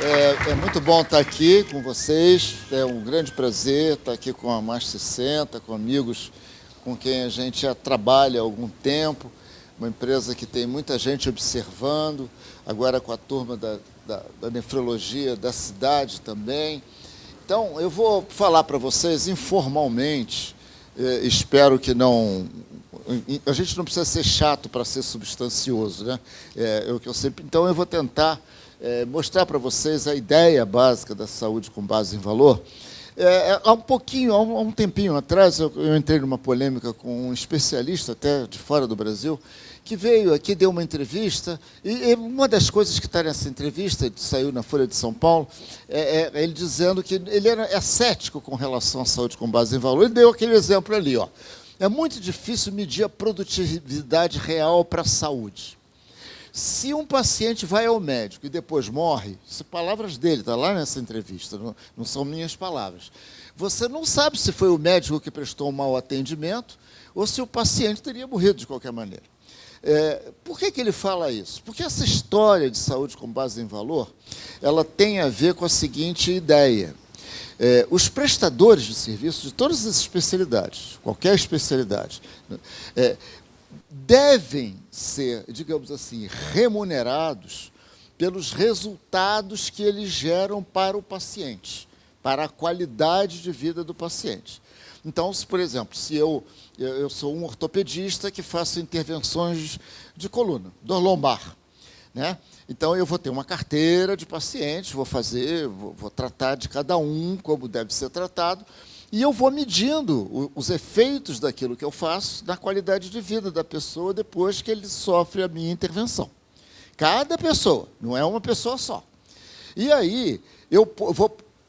É muito bom estar aqui com vocês, é um grande prazer estar aqui com a Mais 60, com amigos com quem a gente já trabalha há algum tempo, uma empresa que tem muita gente observando, agora com a turma da nefrologia da cidade também. Então, eu vou falar para vocês informalmente, espero que não... A gente não precisa ser chato para ser substancioso, né? Então, eu vou tentar mostrar para vocês a ideia básica da saúde com base em valor. Há um tempinho atrás, eu entrei numa polêmica com um especialista, até de fora do Brasil, que veio aqui, deu uma entrevista, e uma das coisas que está nessa entrevista, saiu na Folha de São Paulo, ele dizendo que ele é cético com relação à saúde com base em valor. Ele deu aquele exemplo ali, ó. É muito difícil medir a produtividade real para a saúde. Se um paciente vai ao médico e depois morre, são palavras dele, está lá nessa entrevista, não são minhas palavras. Você não sabe se foi o médico que prestou um mau atendimento ou se o paciente teria morrido de qualquer maneira. Por que ele fala isso? Porque essa história de saúde com base em valor, ela tem a ver com a seguinte ideia. Os prestadores de serviços de todas as especialidades, qualquer especialidade, devem ser, digamos assim, remunerados pelos resultados que eles geram para o paciente, para a qualidade de vida do paciente. Então, por exemplo, se eu sou um ortopedista que faço intervenções de coluna, dor lombar, né? Então, eu vou ter uma carteira de pacientes, vou tratar de cada um como deve ser tratado, e eu vou medindo os efeitos daquilo que eu faço na qualidade de vida da pessoa depois que ele sofre a minha intervenção. Cada pessoa, não é uma pessoa só. E aí,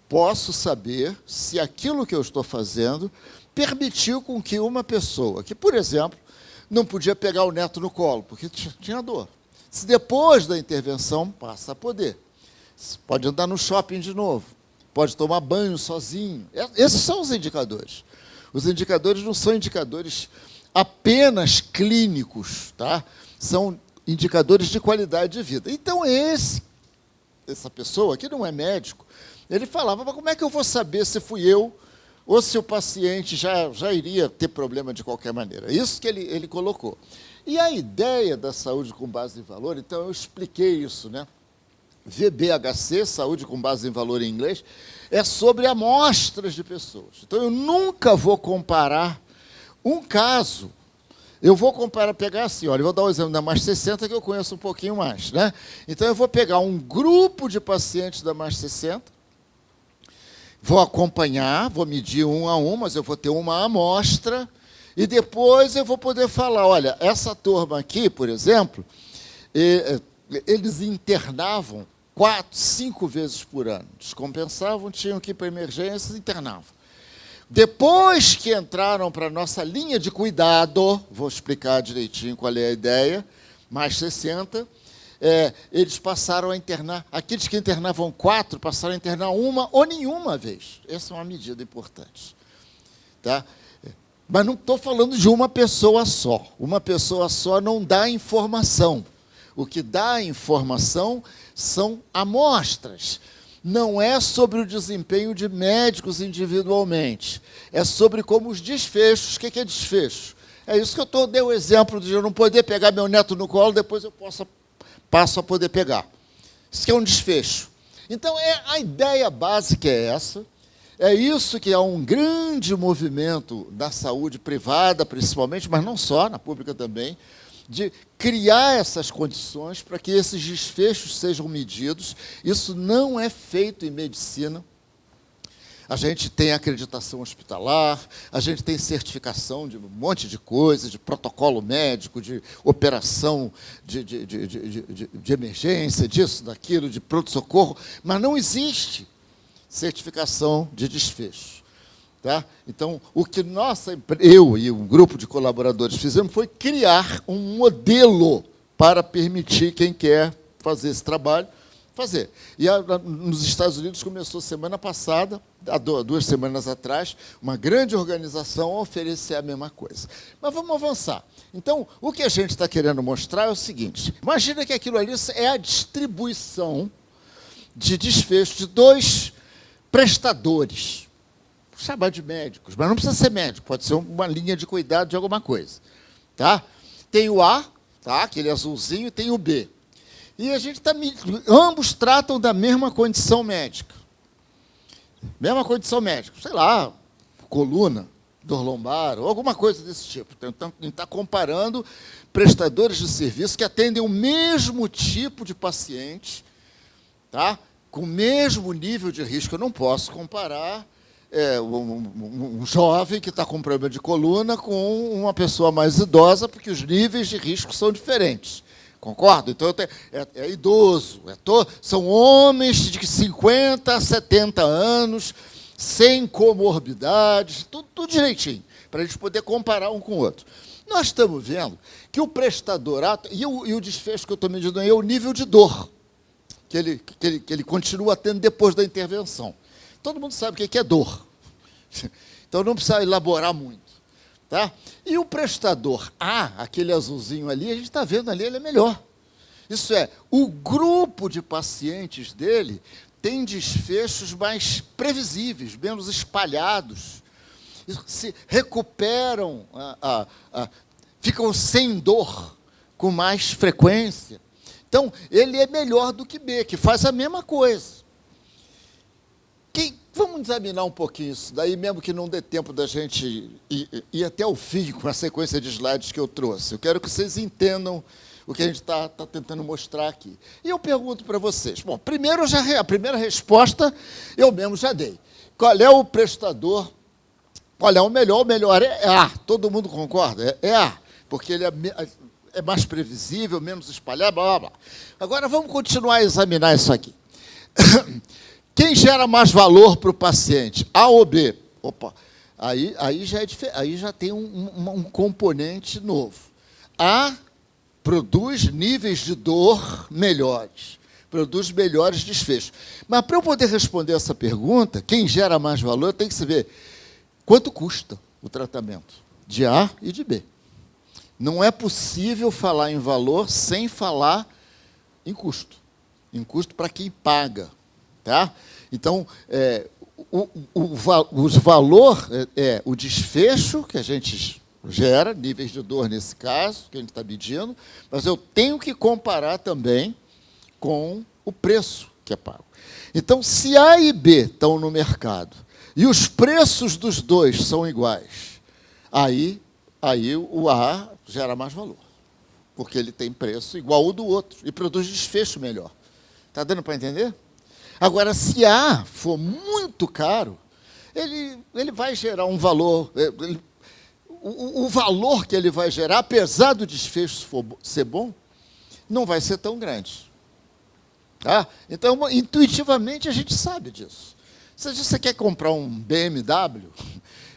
posso saber se aquilo que eu estou fazendo permitiu com que uma pessoa que, por exemplo, não podia pegar o neto no colo, porque tinha dor, se depois da intervenção passa a poder. Pode andar no shopping de novo, pode tomar banho sozinho. Esses são os indicadores. Os indicadores não são indicadores apenas clínicos, tá? São indicadores de qualidade de vida. Então, essa pessoa, que não é médico, ele falava, mas como é que eu vou saber se fui eu ou se o paciente já iria ter problema de qualquer maneira? Isso que ele colocou. E a ideia da saúde com base em valor, então eu expliquei isso, né? VBHC, saúde com base em valor em inglês, é sobre amostras de pessoas. Então, eu nunca vou comparar um caso. Eu vou pegar assim, olha, eu vou dar o exemplo da Mais 60, que eu conheço um pouquinho mais, né? Então, eu vou pegar um grupo de pacientes da Mais 60, vou acompanhar, vou medir um a um, mas eu vou ter uma amostra, e depois eu vou poder falar, olha, essa turma aqui, por exemplo, eles internavam 4, 5 vezes por ano. Descompensavam, tinham que ir para emergências, internavam. Depois que entraram para a nossa linha de cuidado, vou explicar direitinho qual é a ideia, Mais 60, eles passaram a internar, aqueles que internavam 4, passaram a internar uma ou nenhuma vez. Essa é uma medida importante. Tá? Mas não estou falando de uma pessoa só. Uma pessoa só não dá informação. O que dá informação são amostras. Não é sobre o desempenho de médicos individualmente. É sobre como os desfechos. O que é desfecho? É isso que dei o exemplo de eu não poder pegar meu neto no colo, depois eu passo a poder pegar. Isso que é um desfecho. Então, a ideia básica é essa. É isso que é um grande movimento da saúde privada, principalmente, mas não só, na pública também, de criar essas condições para que esses desfechos sejam medidos. Isso não é feito em medicina. A gente tem acreditação hospitalar, a gente tem certificação de um monte de coisa, de protocolo médico, de operação de emergência, disso, daquilo, de pronto-socorro, mas não existe certificação de desfecho. Tá? Então, o que eu e um grupo de colaboradores fizemos foi criar um modelo para permitir quem quer fazer esse trabalho, fazer. E nos Estados Unidos começou semana passada, há 2 semanas atrás, uma grande organização a oferecer a mesma coisa. Mas vamos avançar. Então, o que a gente está querendo mostrar é o seguinte, imagina que aquilo ali é a distribuição de desfecho de dois prestadores. Vou chamar de médicos, mas não precisa ser médico, pode ser uma linha de cuidado de alguma coisa. Tá? Tem o A, tá? Aquele azulzinho, e tem o B. E a gente ambos tratam da mesma condição médica. Mesma condição médica, sei lá, coluna, dor lombar, ou alguma coisa desse tipo. Então, a gente está comparando prestadores de serviço que atendem o mesmo tipo de paciente, tá? Com o mesmo nível de risco. Eu não posso comparar um jovem que está com problema de coluna com uma pessoa mais idosa, porque os níveis de risco são diferentes. Concordo? Então, é idoso, são homens de 50 a 70 anos, sem comorbidades, tudo direitinho, para a gente poder comparar um com o outro. Nós estamos vendo que o prestador, e o desfecho que eu estou medindo aí é o nível de dor que ele continua tendo depois da intervenção. Todo mundo sabe o que é dor. Então, não precisa elaborar muito. Tá? E o prestador A, aquele azulzinho ali, a gente está vendo ali, ele é melhor. Isso é, o grupo de pacientes dele tem desfechos mais previsíveis, menos espalhados, se recuperam, ficam sem dor com mais frequência. Então, ele é melhor do que B, que faz a mesma coisa. Vamos examinar um pouquinho isso, daí mesmo que não dê tempo da gente ir até o fim com a sequência de slides que eu trouxe. Eu quero que vocês entendam o que a gente está tentando mostrar aqui. E eu pergunto para vocês. Bom, primeiro, a primeira resposta eu mesmo já dei. Qual é o prestador? Qual é o melhor? O melhor é A. Todo mundo concorda? É A, porque ele é mais previsível, menos espalhado, blá, blá, blá. Agora, vamos continuar a examinar isso aqui. Quem gera mais valor para o paciente? A ou B? Opa, aí já tem um componente novo. A produz níveis de dor melhores, produz melhores desfechos. Mas para eu poder responder essa pergunta, quem gera mais valor, eu tenho que saber quanto custa o tratamento de A e de B. Não é possível falar em valor sem falar em custo. Em custo para quem paga. Tá? Então, o valor é o desfecho que a gente gera, níveis de dor nesse caso, que a gente está medindo, mas eu tenho que comparar também com o preço que é pago. Então, se A e B estão no mercado e os preços dos dois são iguais, aí o A gera mais valor, porque ele tem preço igual ao do outro e produz desfecho melhor. Está dando para entender? Agora, se A for muito caro, ele vai gerar um valor. O valor que ele vai gerar, apesar do desfecho ser bom, não vai ser tão grande. Tá? Então, intuitivamente, a gente sabe disso. Se você quer comprar um BMW,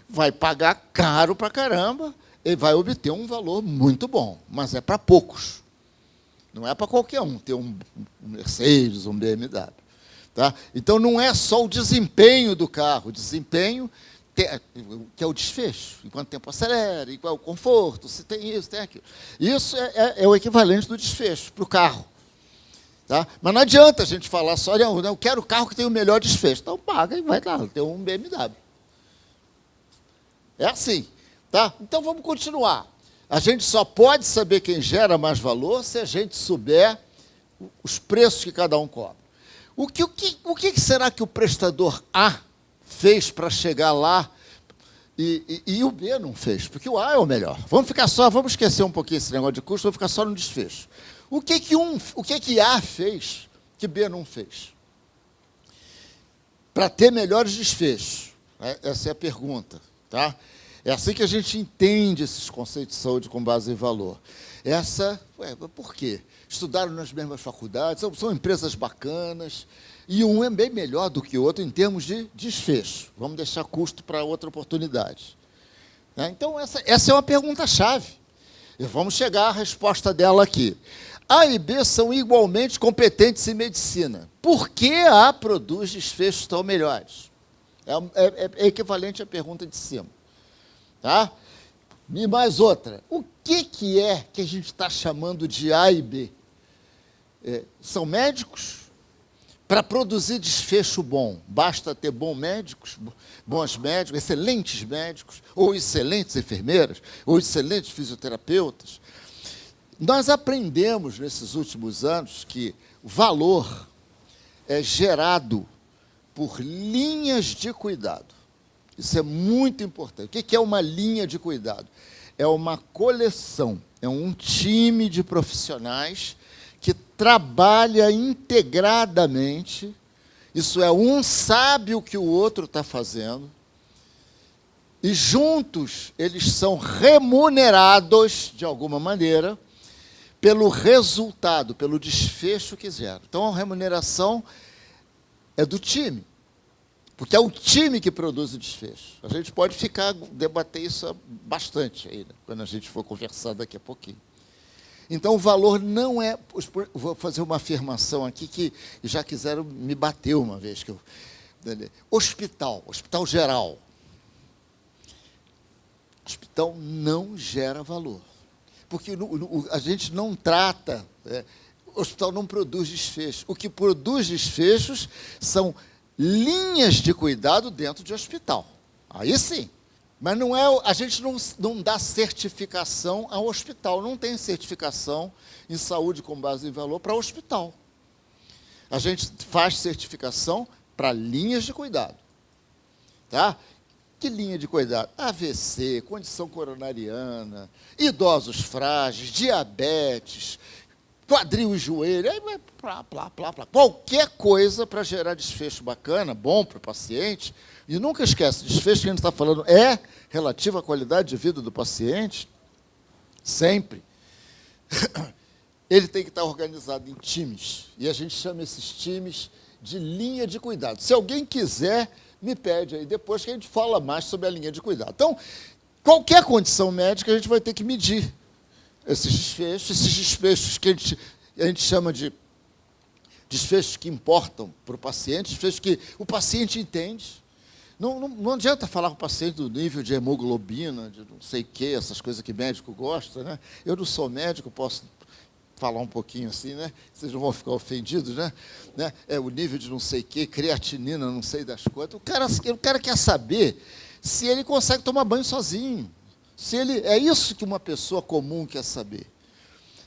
vai pagar caro para caramba e vai obter um valor muito bom, mas é para poucos. Não é para qualquer um ter um Mercedes, um BMW. Tá? Então, não é só o desempenho do carro, o desempenho que é o desfecho, em quanto tempo acelera, em qual é o conforto, se tem isso, tem aquilo. Isso é o equivalente do desfecho para o carro. Tá? Mas não adianta a gente falar só, eu quero o carro que tem o melhor desfecho. Então, paga e vai lá, tem um BMW. É assim. Tá? Então, vamos continuar. A gente só pode saber quem gera mais valor se a gente souber os preços que cada um cobra. O que será que o prestador A fez para chegar lá e o B não fez? Porque o A é o melhor. Vamos esquecer um pouquinho esse negócio de custo, vamos ficar só no desfecho. O que A fez que B não fez? Para ter melhores desfechos. Essa é a pergunta. Tá? É assim que a gente entende esses conceitos de saúde com base em valor. Por quê? Estudaram nas mesmas faculdades, são empresas bacanas, e um é bem melhor do que o outro em termos de desfecho. Vamos deixar custo para outra oportunidade. Então, essa é uma pergunta-chave. E vamos chegar à resposta dela aqui. A e B são igualmente competentes em medicina. Por que A produz desfechos tão melhores? É equivalente à pergunta de cima. Tá? E mais outra. O que é que a gente está chamando de A e B? São médicos? Para produzir desfecho bom, basta ter bons médicos, excelentes médicos, ou excelentes enfermeiras, ou excelentes fisioterapeutas. Nós aprendemos nesses últimos anos que o valor é gerado por linhas de cuidado. Isso é muito importante. O que é uma linha de cuidado? É uma coleção, é um time de profissionais que trabalha integradamente. Isso é, um sabe o que o outro está fazendo, e juntos eles são remunerados, de alguma maneira, pelo resultado, pelo desfecho que geram. Então, a remuneração é do time, porque é o time que produz o desfecho. A gente pode debater isso bastante aí, né, quando a gente for conversar daqui a pouquinho. Então, o valor não é... Vou fazer uma afirmação aqui que já quiseram me bater uma vez. Hospital geral. Hospital não gera valor. Porque a gente não trata... o hospital não produz desfechos. O que produz desfechos são linhas de cuidado dentro de hospital. Aí sim. Mas não é, a gente não dá certificação ao hospital, não tem certificação em saúde com base em valor para hospital. A gente faz certificação para linhas de cuidado. Tá? Que linha de cuidado? AVC, condição coronariana, idosos frágeis, diabetes, quadril e joelho, aí vai plá. Qualquer coisa para gerar desfecho bacana, bom para o paciente. E nunca esquece, desfecho que a gente está falando é relativo à qualidade de vida do paciente, sempre. Ele tem que estar organizado em times, e a gente chama esses times de linha de cuidado. Se alguém quiser, me pede aí depois que a gente fala mais sobre a linha de cuidado. Então, qualquer condição médica, a gente vai ter que medir esses desfechos que a gente chama de desfechos que importam para o paciente, desfechos que o paciente entende. Não adianta falar com o paciente do nível de hemoglobina, de não sei o quê, essas coisas que médico gosta, né? Eu não sou médico, posso falar um pouquinho assim, né? Vocês não vão ficar ofendidos, né? É o nível de não sei o quê, creatinina, não sei das quantas. O cara quer saber se ele consegue tomar banho sozinho. É isso que uma pessoa comum quer saber.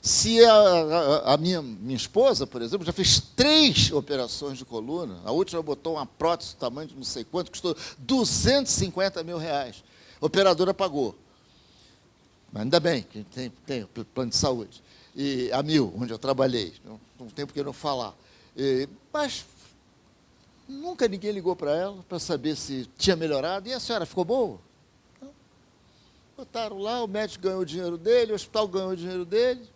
Se a minha esposa, por exemplo, já fez 3 operações de coluna, a última botou uma prótese do tamanho de não sei quanto, custou R$250 mil. A operadora pagou. Mas ainda bem que tem plano de saúde. E a Mil, onde eu trabalhei, não tem por que não falar. Mas nunca ninguém ligou para ela para saber se tinha melhorado. E a senhora ficou boa? Botaram lá, o médico ganhou o dinheiro dele, o hospital ganhou o dinheiro dele.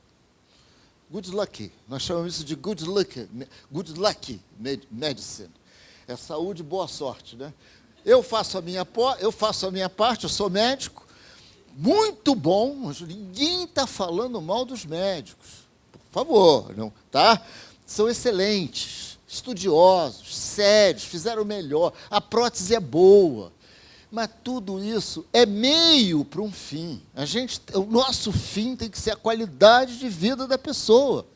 Good luck. Nós chamamos isso de good luck medicine. É saúde, boa sorte, né? Eu faço a minha parte, eu sou médico, muito bom, mas ninguém está falando mal dos médicos. Por favor, não, tá? São excelentes, estudiosos, sérios, fizeram o melhor, a prótese é boa. Mas tudo isso é meio para um fim. O nosso fim tem que ser a qualidade de vida da pessoa.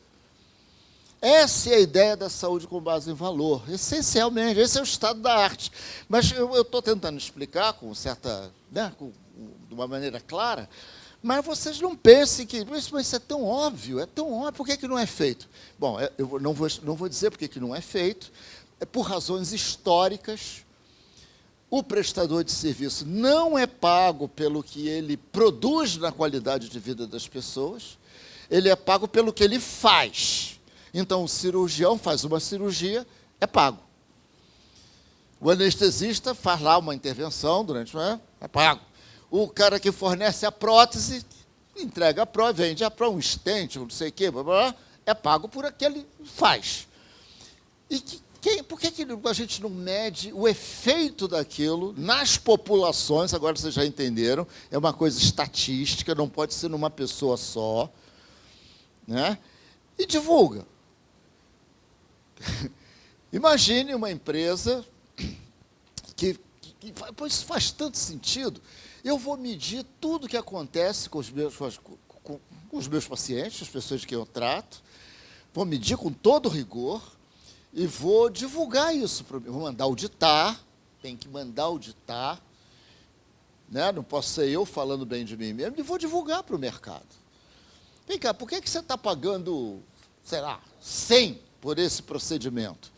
Essa é a ideia da saúde com base em valor, essencialmente. Esse é o estado da arte. Mas eu estou tentando explicar com certa, de uma maneira clara, mas vocês não pensem que isso é tão óbvio, por que não é feito? Bom, eu não vou dizer por que não é feito, é por razões históricas. O prestador de serviço não é pago pelo que ele produz na qualidade de vida das pessoas, ele é pago pelo que ele faz. Então, o cirurgião faz uma cirurgia, é pago. O anestesista faz lá uma intervenção é pago. O cara que fornece a prótese, entrega a prótese, vende a prótese, um stent, não sei o quê, é pago por aquele que faz. Por que a gente não mede o efeito daquilo nas populações? Agora vocês já entenderam, é uma coisa estatística, não pode ser numa pessoa só, né? E divulga. Imagine uma empresa pois isso faz tanto sentido. Eu vou medir tudo o que acontece com os meus pacientes, as pessoas que eu trato, vou medir com todo rigor, e vou divulgar isso, vou mandar auditar, tem que mandar auditar, né? Não posso ser eu falando bem de mim mesmo, e vou divulgar para o mercado. Vem cá, por que você está pagando, sei lá, 100 por esse procedimento?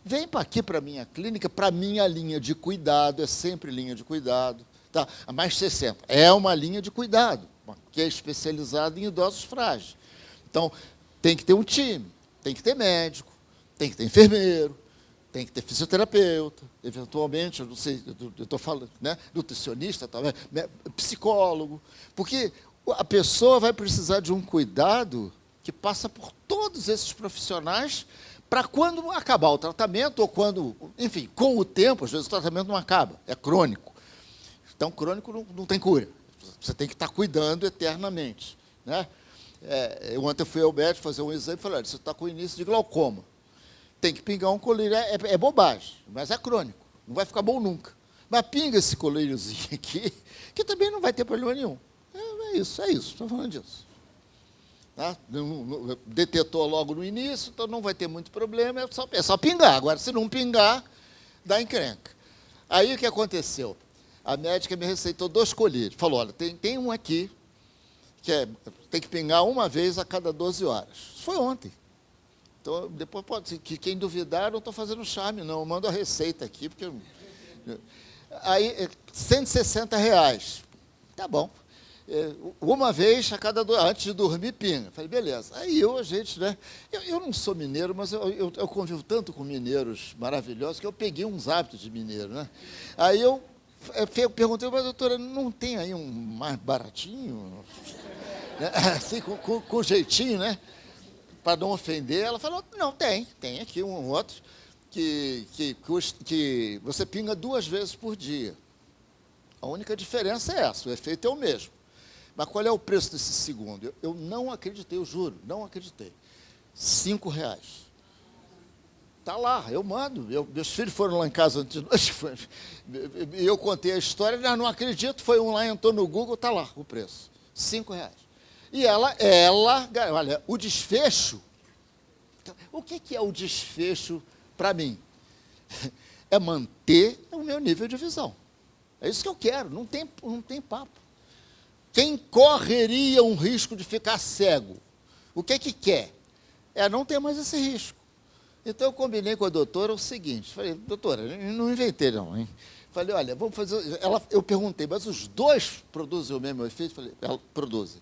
Vem para aqui, para a minha clínica, para a minha linha de cuidado, é sempre linha de cuidado, tá? A mais 60 é uma linha de cuidado, que é especializada em idosos frágeis. Então, tem que ter um time, tem que ter médico, tem que ter enfermeiro, tem que ter fisioterapeuta, eventualmente, eu não sei, eu estou falando, né, nutricionista, talvez, psicólogo, porque a pessoa vai precisar de um cuidado que passa por todos esses profissionais para quando acabar o tratamento, ou quando, enfim, com o tempo, às vezes o tratamento não acaba, é crônico. Então, crônico não tem cura. Você tem que estar cuidando eternamente, né? Eu ontem fui ao médico fazer um exame e falei, olha, você está com início de glaucoma. Tem que pingar um colírio, é bobagem, mas é crônico, não vai ficar bom nunca. Mas pinga esse colíriozinho aqui, que também não vai ter problema nenhum. É isso, estou falando disso. Tá? Detetou logo no início, então não vai ter muito problema, é só pingar. Agora, se não pingar, dá encrenca. Aí o que aconteceu? A médica me receitou 2 colírios. Falou, olha, tem um aqui, que tem que pingar uma vez a cada 12 horas. Isso foi ontem. Então, depois pode ser que quem duvidar, eu não estou fazendo charme, não. Eu mando a receita aqui, porque... Aí, R$ 160. Tá bom. Uma vez a cada antes de dormir, pinga. Falei, beleza. Aí a gente, né? Eu não sou mineiro, mas eu convivo tanto com mineiros maravilhosos que eu peguei uns hábitos de mineiro, né? Aí eu perguntei, mas doutora, não tem aí um mais baratinho? Assim, com jeitinho, né? Para não ofender, ela falou, não, tem aqui um outro que você pinga 2 vezes por dia. A única diferença é essa, o efeito é o mesmo. Mas qual é o preço desse segundo? Eu não acreditei, eu juro, não acreditei. R$ 5. Está lá, eu mando. Meus filhos foram lá em casa antes de noite, e eu contei a história, não acredito, foi um lá, entrou no Google, está lá o preço, R$ 5. E ela, olha, o desfecho, o que é o desfecho para mim? É manter o meu nível de visão. É isso que eu quero, não tem papo. Quem correria um risco de ficar cego? O que quer? É não ter mais esse risco. Então, eu combinei com a doutora o seguinte, falei, doutora, eu não inventei não, hein? Falei, olha, vamos fazer... Eu perguntei, mas os 2 produzem o mesmo efeito? Falei, produzem.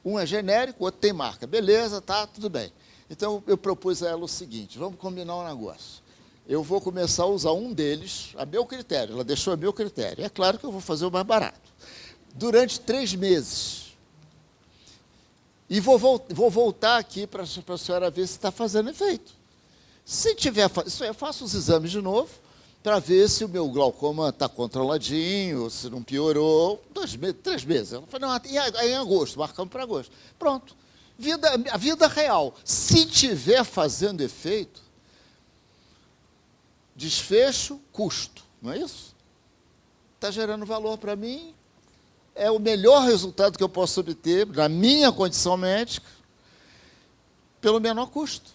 Um é genérico, o outro tem marca. Beleza, tá, tudo bem. Então, eu propus a ela o seguinte, vamos combinar um negócio. Eu vou começar a usar um deles, a meu critério, ela deixou a meu critério. É claro que eu vou fazer o mais barato. Durante 3 meses. E vou voltar aqui para a senhora ver se está fazendo efeito. Se tiver, eu faço os exames de novo, para ver se o meu glaucoma está controladinho, se não piorou. 2 meses, 3 meses. Ela falou, não, em agosto, marcamos para agosto. Pronto. A vida real. Se tiver fazendo efeito, desfecho, custo. Não é isso? Está gerando valor para mim, é o melhor resultado que eu posso obter, na minha condição médica, pelo menor custo.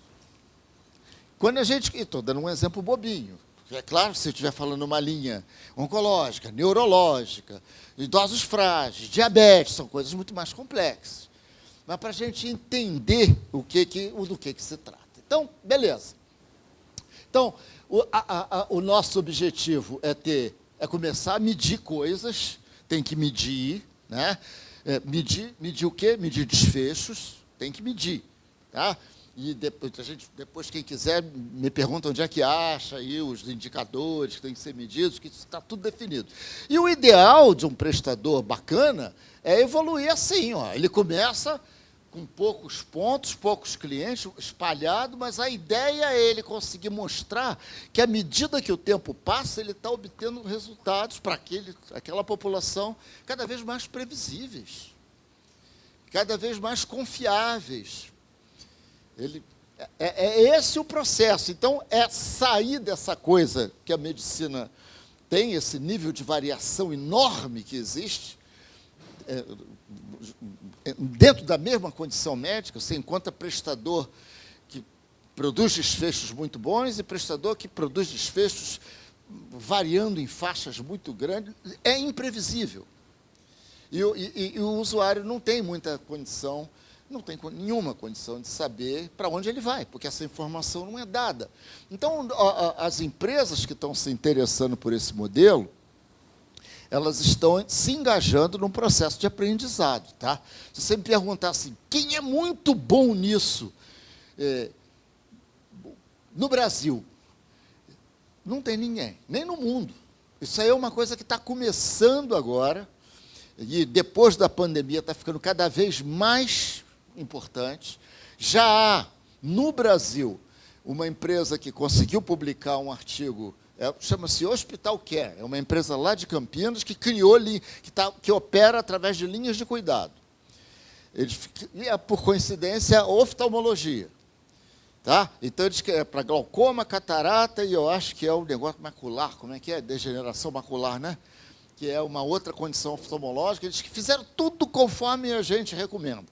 Quando a gente... Estou dando um exemplo bobinho. É claro, se eu estiver falando uma linha oncológica, neurológica, idosos frágeis, diabetes, são coisas muito mais complexas. Mas para a gente entender do que se trata. Então, beleza. Então, o nosso objetivo é começar a medir coisas, tem que medir, né? Medir o quê? Medir desfechos, tem que medir, tá? E depois, quem quiser, me pergunta onde é que acha aí os indicadores que têm que ser medidos, que isso está tudo definido. E o ideal de um prestador bacana é evoluir assim, ó. Ele começa com poucos pontos, poucos clientes, espalhado, mas a ideia é ele conseguir mostrar que, à medida que o tempo passa, ele está obtendo resultados para aquela população cada vez mais previsíveis, cada vez mais confiáveis. É esse o processo. Então, é sair dessa coisa que a medicina tem, esse nível de variação enorme que existe, dentro da mesma condição médica. Você encontra prestador que produz desfechos muito bons e prestador que produz desfechos variando em faixas muito grandes. É imprevisível. E o usuário não tem muita condição, não tem nenhuma condição de saber para onde ele vai, porque essa informação não é dada. Então, as empresas que estão se interessando por esse modelo, elas estão se engajando num processo de aprendizado. Tá? Se você me perguntar assim, quem é muito bom nisso no Brasil? Não tem ninguém, nem no mundo. Isso aí é uma coisa que está começando agora, e depois da pandemia está ficando cada vez mais importante. Já há, no Brasil, uma empresa que conseguiu publicar um artigo, chama-se Hospital Care, é uma empresa lá de Campinas que criou, que opera através de linhas de cuidado. Por coincidência, oftalmologia. Tá? Então, eles que é para glaucoma, catarata, e eu acho que é o negócio macular, como é que é? Degeneração macular, né? Que é uma outra condição oftalmológica. Eles que fizeram tudo conforme a gente recomenda.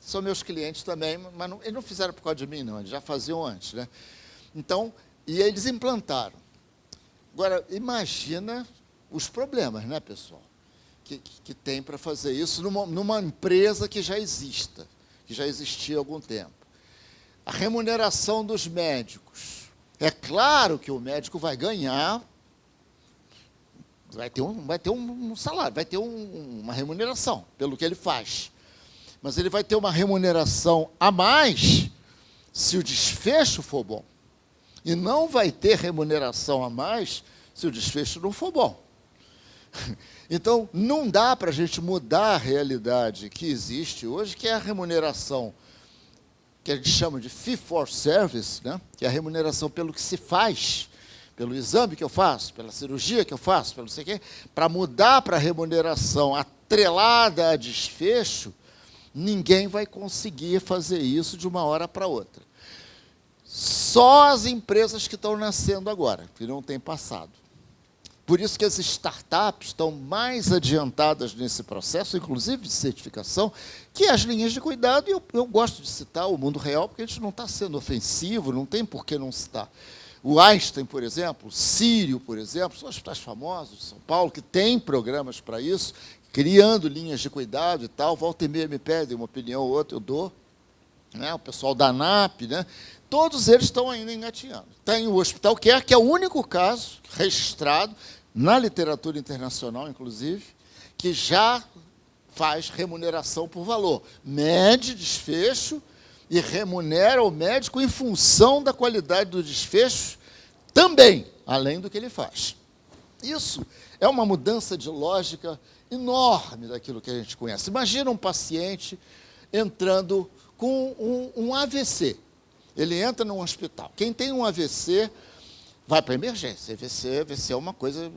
São meus clientes também, mas eles não fizeram por causa de mim, não, eles já faziam antes. Né? Então, e eles implantaram. Agora, imagina os problemas, né, pessoal, que tem para fazer isso numa empresa que já exista, que já existia há algum tempo. A remuneração dos médicos. É claro que o médico vai ganhar, vai ter um salário, vai ter uma remuneração pelo que ele faz. Mas ele vai ter uma remuneração a mais se o desfecho for bom. E não vai ter remuneração a mais se o desfecho não for bom. Então, não dá para a gente mudar a realidade que existe hoje, que é a remuneração, que a gente chama de fee for service, né? Que é a remuneração pelo que se faz, pelo exame que eu faço, pela cirurgia que eu faço, pelo não sei o quê. Para mudar para a remuneração atrelada a desfecho, ninguém vai conseguir fazer isso de uma hora para outra. Só as empresas que estão nascendo agora, que não têm passado. Por isso que as startups estão mais adiantadas nesse processo, inclusive de certificação, que as linhas de cuidado, e eu gosto de citar o mundo real, porque a gente não está sendo ofensivo, não tem por que não citar. O Einstein, por exemplo, o Sírio, por exemplo, são hospitais famosos de São Paulo, que têm programas para isso, criando linhas de cuidado e tal. Volta e meia me pedem uma opinião ou outra, eu dou. Né? O pessoal da ANAP, né? Todos eles estão ainda engatinhando. Tem o Hospital Care, que é o único caso registrado na literatura internacional, inclusive, que já faz remuneração por valor. Mede desfecho e remunera o médico em função da qualidade do desfecho também, além do que ele faz. Isso é uma mudança de lógica enorme daquilo que a gente conhece. Imagina um paciente entrando com um AVC. Ele entra num hospital. Quem tem um AVC vai para a emergência. AVC é uma coisa,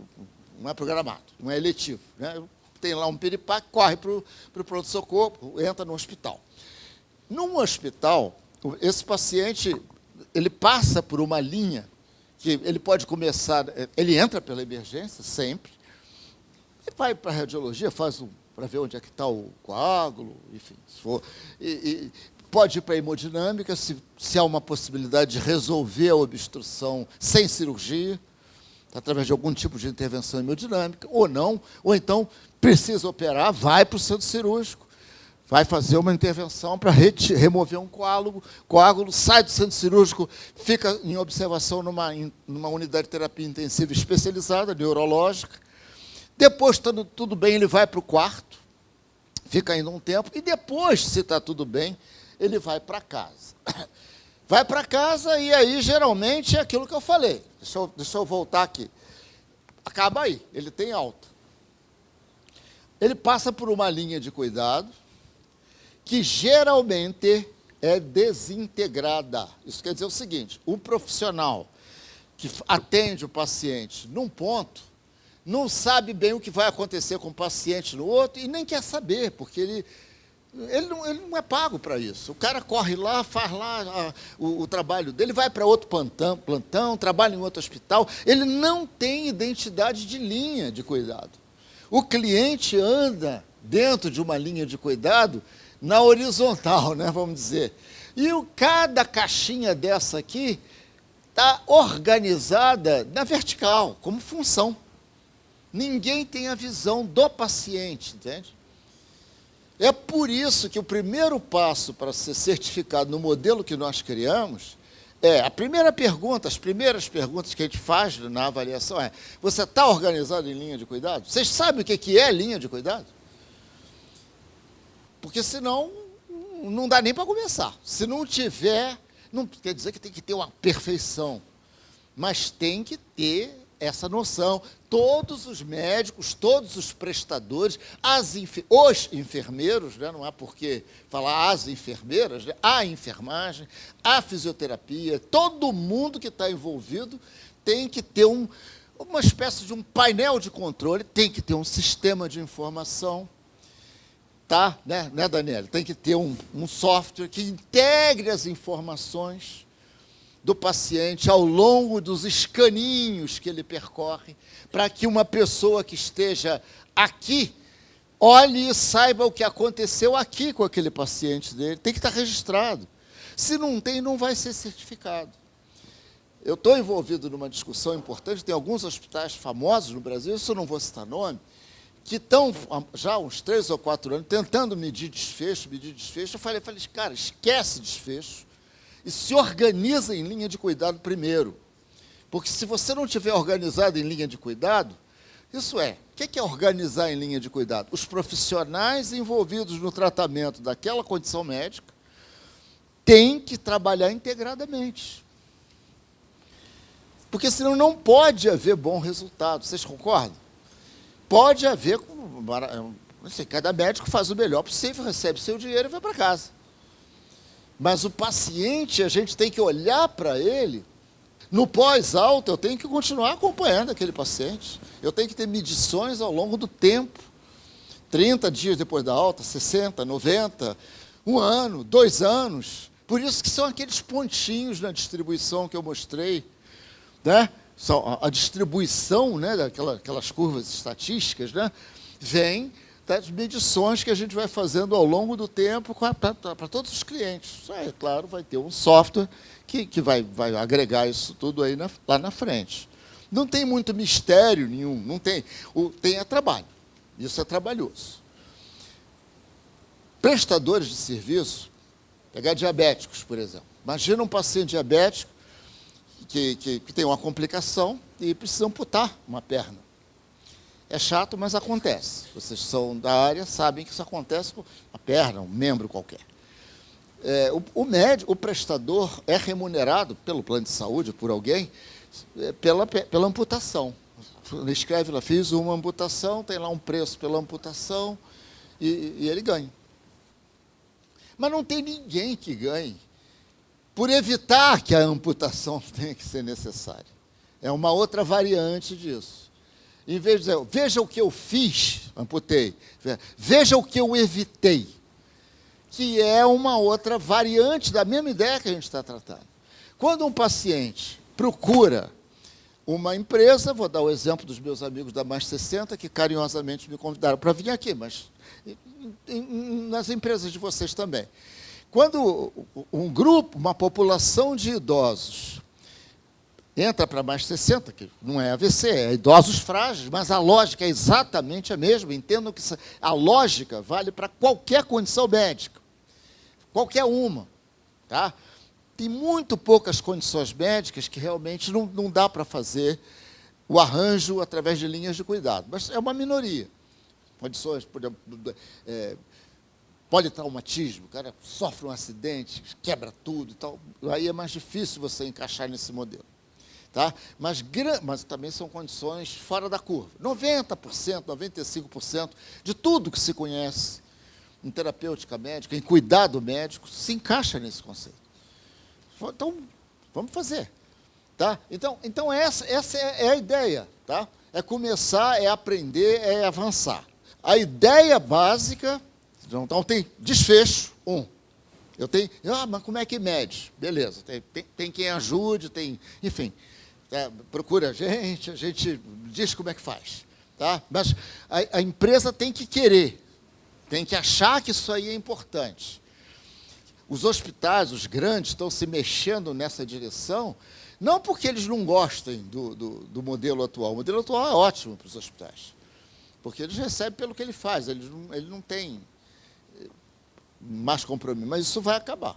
não é programado, não é eletivo. Né? Tem lá um piripaque, corre para o pronto-socorro, entra no hospital. Num hospital, esse paciente, ele passa por uma linha que ele pode começar, ele entra pela emergência sempre, e vai para a radiologia, para ver onde é que está o coágulo, enfim, se for, pode ir para a hemodinâmica, se há uma possibilidade de resolver a obstrução sem cirurgia, através de algum tipo de intervenção hemodinâmica, ou não, ou então precisa operar, vai para o centro cirúrgico, vai fazer uma intervenção para remover um coágulo, sai do centro cirúrgico, fica em observação numa unidade de terapia intensiva especializada, neurológica. Depois, estando tudo bem, ele vai para o quarto, fica ainda um tempo, e depois, se está tudo bem, ele vai para casa. Vai para casa e aí, geralmente, é aquilo que eu falei. Deixa eu voltar aqui. Acaba aí, ele tem alta. Ele passa por uma linha de cuidado que, geralmente, é desintegrada. Isso quer dizer o seguinte, o profissional que atende o paciente num ponto, não sabe bem o que vai acontecer com o paciente no outro e nem quer saber, porque ele não é pago para isso. O cara corre lá, faz lá o trabalho dele, vai para outro plantão, trabalha em outro hospital. Ele não tem identidade de linha de cuidado. O cliente anda dentro de uma linha de cuidado na horizontal, né, vamos dizer. E cada caixinha dessa aqui está organizada na vertical, como função. Ninguém tem a visão do paciente, entende? É por isso que o primeiro passo para ser certificado no modelo que nós criamos a primeira pergunta, as primeiras perguntas que a gente faz na avaliação você está organizado em linha de cuidado? Vocês sabem o que é linha de cuidado? Porque senão não dá nem para começar. Se não tiver, não quer dizer que tem que ter uma perfeição, mas tem que ter essa noção. Todos os médicos, todos os prestadores, os enfermeiros, né, não há por que falar as enfermeiras, né, a enfermagem, a fisioterapia, todo mundo que está envolvido tem que ter uma espécie de um painel de controle, tem que ter um sistema de informação, tá? Né, Daniela? Tem que ter um software que integre as informações do paciente ao longo dos escaninhos que ele percorre, para que uma pessoa que esteja aqui olhe e saiba o que aconteceu aqui com aquele paciente dele. Tem que estar registrado. Se não tem, não vai ser certificado. Eu estou envolvido numa discussão importante, tem alguns hospitais famosos no Brasil, isso eu não vou citar nome, que estão já há uns 3 ou 4 anos tentando medir desfecho. Eu falei, cara, esquece desfecho, e se organiza em linha de cuidado primeiro. Porque se você não tiver organizado em linha de cuidado, isso o que é organizar em linha de cuidado? Os profissionais envolvidos no tratamento daquela condição médica têm que trabalhar integradamente. Porque senão não pode haver bom resultado. Vocês concordam? Pode haver, não sei, cada médico faz o melhor possível, recebe seu dinheiro e vai para casa. Mas o paciente, a gente tem que olhar para ele. No pós-alta, eu tenho que continuar acompanhando aquele paciente. Eu tenho que ter medições ao longo do tempo. 30 dias depois da alta, 60, 90, 1 ano, 2 anos. Por isso que são aqueles pontinhos na distribuição que eu mostrei, né? A distribuição, né, daquelas curvas estatísticas, né, vem das medições que a gente vai fazendo ao longo do tempo para todos os clientes. É claro, vai ter um software que vai agregar isso tudo aí lá na frente. Não tem muito mistério nenhum, não tem. Tem trabalho, isso é trabalhoso. Prestadores de serviço, pegar diabéticos, por exemplo. Imagina um paciente diabético que tem uma complicação e precisa amputar uma perna. É chato, mas acontece. Vocês são da área, sabem que isso acontece com uma perna, um membro qualquer. O prestador é remunerado pelo plano de saúde, por alguém, pela amputação. Ele escreve lá, fiz uma amputação, tem lá um preço pela amputação, e ele ganha. Mas não tem ninguém que ganhe por evitar que a amputação tenha que ser necessária. É uma outra variante disso. Em vez de dizer, veja o que eu fiz, amputei, veja o que eu evitei, que é uma outra variante da mesma ideia que a gente está tratando. Quando um paciente procura uma empresa, vou dar o exemplo dos meus amigos da Mais 60, que carinhosamente me convidaram para vir aqui, mas nas empresas de vocês também. Quando um grupo, uma população de idosos, entra para Mais 60, que não é AVC, é idosos frágeis, mas a lógica é exatamente a mesma. Entendam que a lógica vale para qualquer condição médica, qualquer uma. Tá? Tem muito poucas condições médicas que realmente não dá para fazer o arranjo através de linhas de cuidado, mas é uma minoria. Condições, por exemplo, politraumatismo, o cara sofre um acidente, quebra tudo e tal, aí é mais difícil você encaixar nesse modelo. Tá? Mas também são condições fora da curva. 90%, 95% de tudo que se conhece em terapêutica médica, em cuidado médico, se encaixa nesse conceito. Então, vamos fazer. Tá? Então essa é a ideia. Tá? É começar, é aprender, é avançar. A ideia básica, então tem desfecho, Eu tenho, mas como é que mede? Beleza, tem quem ajude, enfim, procura a gente diz como é que faz. Tá? Mas a empresa tem que querer. Tem que achar que isso aí é importante. Os hospitais, os grandes, estão se mexendo nessa direção, não porque eles não gostem do modelo atual. O modelo atual é ótimo para os hospitais, porque eles recebem pelo que ele faz, ele não tem mais compromisso, mas isso vai acabar.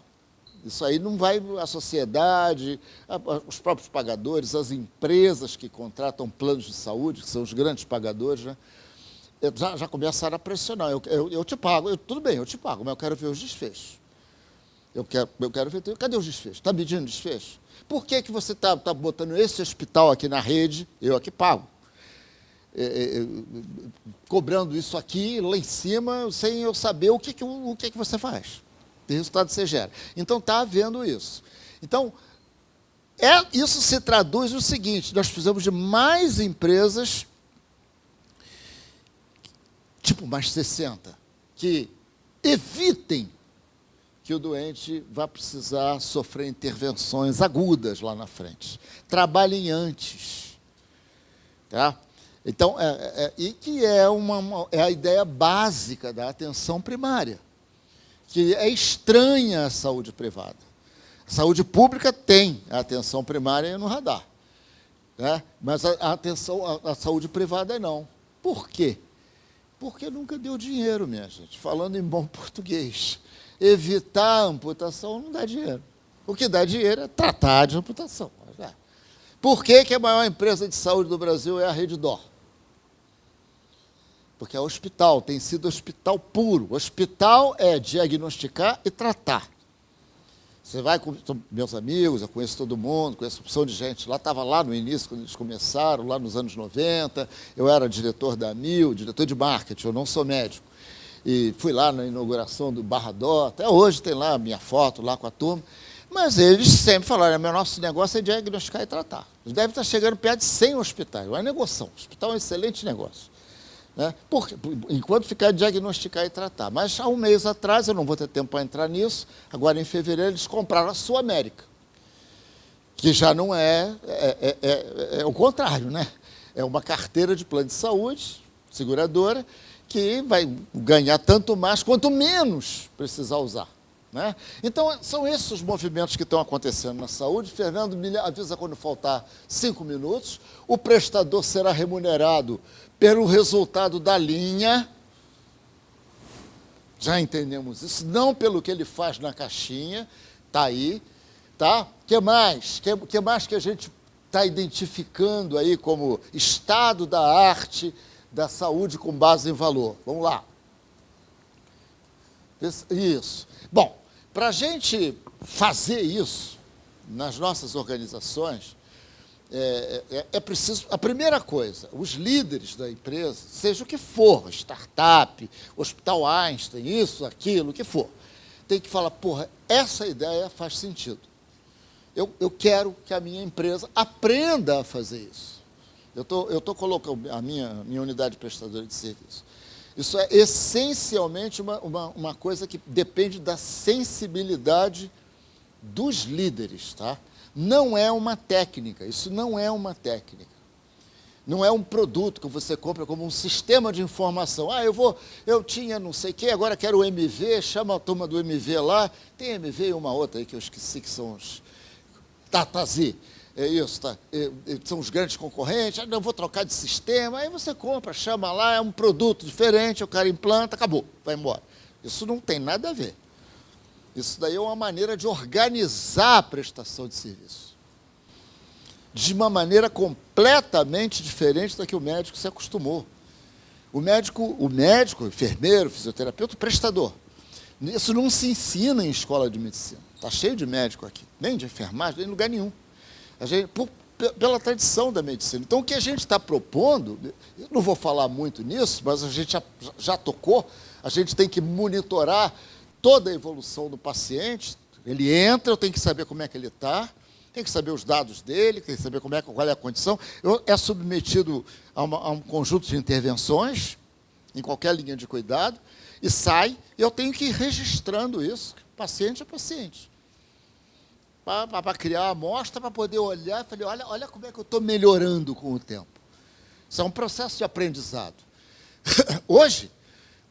Isso aí não vai, a sociedade, os próprios pagadores, as empresas que contratam planos de saúde, que são os grandes pagadores, né, já começaram a pressionar. Eu te pago, tudo bem, eu te pago, mas eu quero ver os desfechos. Eu quero ver, cadê os desfechos? Está medindo desfecho? Por que você está botando esse hospital aqui na rede, eu aqui pago? Cobrando isso aqui, lá em cima, sem eu saber o que você faz. Que resultado você gera. Então, está havendo isso. Então, isso se traduz no seguinte, nós precisamos de mais empresas, tipo mais 60, que evitem que o doente vá precisar sofrer intervenções agudas lá na frente. Trabalhem antes. Tá? Então, e que é a ideia básica da atenção primária, que é estranha à saúde privada. A saúde pública tem a atenção primária no radar, né? Mas a saúde privada não. Por quê? Porque nunca deu dinheiro, minha gente, falando em bom português. Evitar a amputação não dá dinheiro. O que dá dinheiro é tratar de amputação. Por que a maior empresa de saúde do Brasil é a Redditor? Porque é hospital, tem sido hospital puro. Hospital é diagnosticar e tratar. Você vai com meus amigos, eu conheço todo mundo, conheço opção de gente lá, estava lá no início, quando eles começaram, lá nos anos 90, eu era diretor da AMIL, diretor de marketing, eu não sou médico. E fui lá na inauguração do Barradó, até hoje tem lá a minha foto lá com a turma, mas eles sempre falaram, meu nosso negócio é diagnosticar e tratar. Eles devem estar chegando perto de 100 hospitais, não é negociação, o hospital é um excelente negócio. Né? Enquanto ficar diagnosticar e tratar. Mas há um mês atrás, eu não vou ter tempo para entrar nisso, agora em fevereiro eles compraram a Sul América, que já não é o contrário, né? É uma carteira de plano de saúde, seguradora, que vai ganhar tanto mais quanto menos precisar usar. Né? Então, são esses os movimentos que estão acontecendo na saúde. Fernando me avisa quando faltar 5 minutos, o prestador será remunerado pelo resultado da linha, já entendemos isso, não pelo que ele faz na caixinha, está aí, tá? Que mais que a gente está identificando aí como estado da arte da saúde com base em valor? Vamos lá. Isso. Bom, para a gente fazer isso nas nossas organizações, é preciso, a primeira coisa, os líderes da empresa, seja o que for, startup, Hospital Einstein, isso, aquilo, o que for, tem que falar, porra, essa ideia faz sentido. Eu quero que a minha empresa aprenda a fazer isso. Eu tô colocando a minha unidade prestadora de serviço. Isso é essencialmente uma coisa que depende da sensibilidade dos líderes, tá? Não é uma técnica, isso não é uma técnica. Não é um produto que você compra como um sistema de informação. Eu tinha não sei o quê, agora quero o MV, chama a turma do MV lá. Tem MV e uma outra aí que eu esqueci, que são os Tatazi. É isso, tá? São os grandes concorrentes. Eu vou trocar de sistema. Aí você compra, chama lá, é um produto diferente, o cara implanta, acabou, vai embora. Isso não tem nada a ver. Isso daí é uma maneira de organizar a prestação de serviço. De uma maneira completamente diferente da que o médico se acostumou. O médico, enfermeiro, fisioterapeuta, prestador. Isso não se ensina em escola de medicina. Está cheio de médico aqui, nem de enfermagem, nem em lugar nenhum. Pela tradição da medicina. Então, o que a gente está propondo, eu não vou falar muito nisso, mas a gente já tocou, a gente tem que monitorar toda a evolução do paciente. Ele entra, eu tenho que saber como é que ele está, tem que saber os dados dele, tem que saber qual é a condição. É submetido a um conjunto de intervenções, em qualquer linha de cuidado, e sai, e eu tenho que ir registrando isso, paciente a paciente. Para criar a amostra, para poder olhar, falei, olha como é que eu estou melhorando com o tempo. Isso é um processo de aprendizado. Hoje,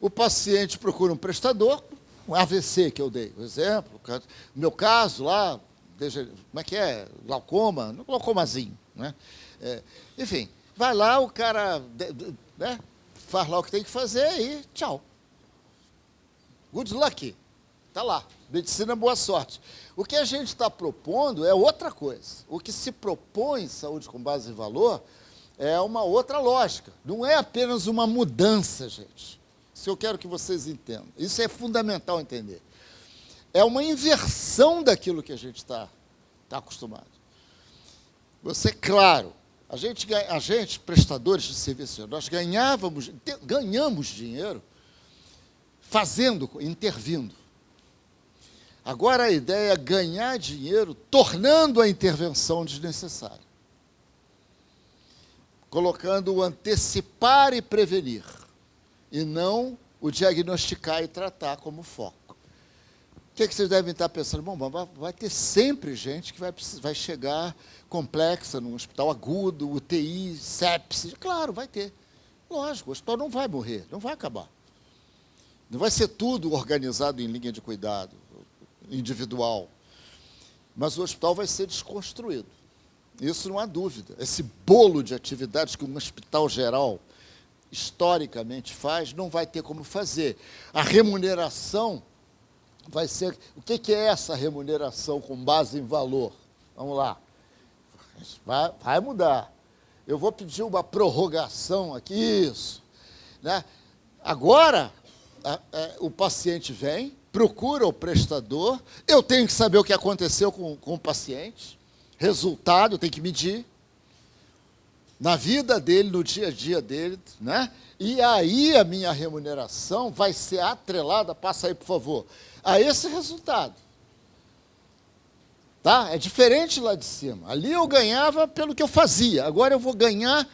O paciente procura um prestador, um AVC que eu dei, por exemplo, no meu caso lá, como é que é? Glaucoma, glaucomazinho, né? Enfim, vai lá, o cara, né, faz lá o que tem que fazer e tchau. Good luck. Está lá. Medicina, boa sorte. O que a gente está propondo é outra coisa. O que se propõe em saúde com base em valor é uma outra lógica. Não é apenas uma mudança, gente. Isso eu quero que vocês entendam. Isso é fundamental entender. É uma inversão daquilo que a gente está acostumado. Você, claro, a gente, prestadores de serviço, nós ganhamos dinheiro fazendo, intervindo. Agora a ideia é ganhar dinheiro tornando a intervenção desnecessária. Colocando o antecipar e prevenir, e não o diagnosticar e tratar como foco. O que vocês devem estar pensando? Bom, vai ter sempre gente que vai chegar complexa num hospital agudo, UTI, sepsis. Claro, vai ter. Lógico, o hospital não vai morrer, não vai acabar. Não vai ser tudo organizado em linha de cuidado individual, mas o hospital vai ser desconstruído. Isso não há dúvida. Esse bolo de atividades que um hospital geral historicamente faz, não vai ter como fazer. A remuneração vai ser... O que é essa remuneração com base em valor? Vamos lá. Vai mudar. Eu vou pedir uma prorrogação aqui, isso. Né? Agora, o paciente vem, procura o prestador, eu tenho que saber o que aconteceu com o paciente, resultado, eu tenho que medir, na vida dele, no dia a dia dele, né? E aí a minha remuneração vai ser atrelada, passa aí, por favor, a esse resultado. Tá? É diferente lá de cima. Ali eu ganhava pelo que eu fazia, agora eu vou ganhar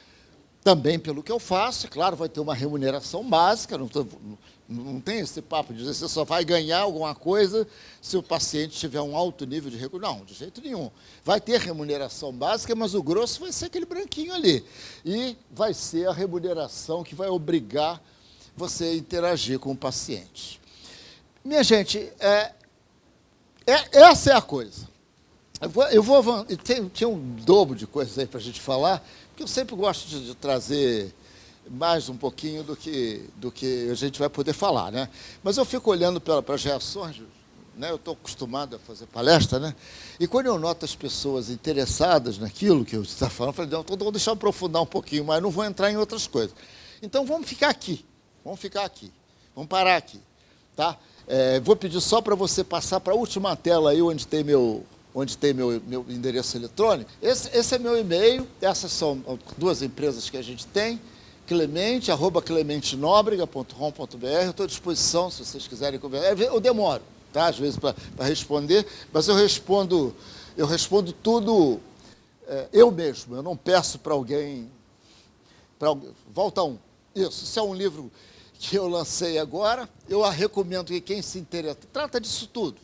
também pelo que eu faço, claro, vai ter uma remuneração básica, não tem esse papo de dizer que você só vai ganhar alguma coisa se o paciente tiver um alto nível de recurso. Não, de jeito nenhum. Vai ter remuneração básica, mas o grosso vai ser aquele branquinho ali. E vai ser a remuneração que vai obrigar você a interagir com o paciente. Minha gente, essa é a coisa. Tinha um dobro de coisas aí para a gente falar, porque eu sempre gosto de trazer mais um pouquinho do que a gente vai poder falar, né? Mas eu fico olhando para as reações, né? Eu estou acostumado a fazer palestra, né? E quando eu noto as pessoas interessadas naquilo que eu estou falando, eu falei, não, então vou deixar eu aprofundar um pouquinho, mas não vou entrar em outras coisas. Então vamos ficar aqui, vamos parar aqui, tá? Vou pedir só para você passar para a última tela aí, onde tem meu endereço eletrônico. Esse é meu e-mail, essas são duas empresas que a gente tem, clemente@clementenóbrega.com.br. Eu estou à disposição, se vocês quiserem conversar. Eu demoro, tá? Às vezes, para responder, mas eu respondo tudo eu mesmo. Eu não peço para alguém... Volta um. Isso é um livro que eu lancei agora. Eu recomendo que quem se interessa... Trata disso tudo.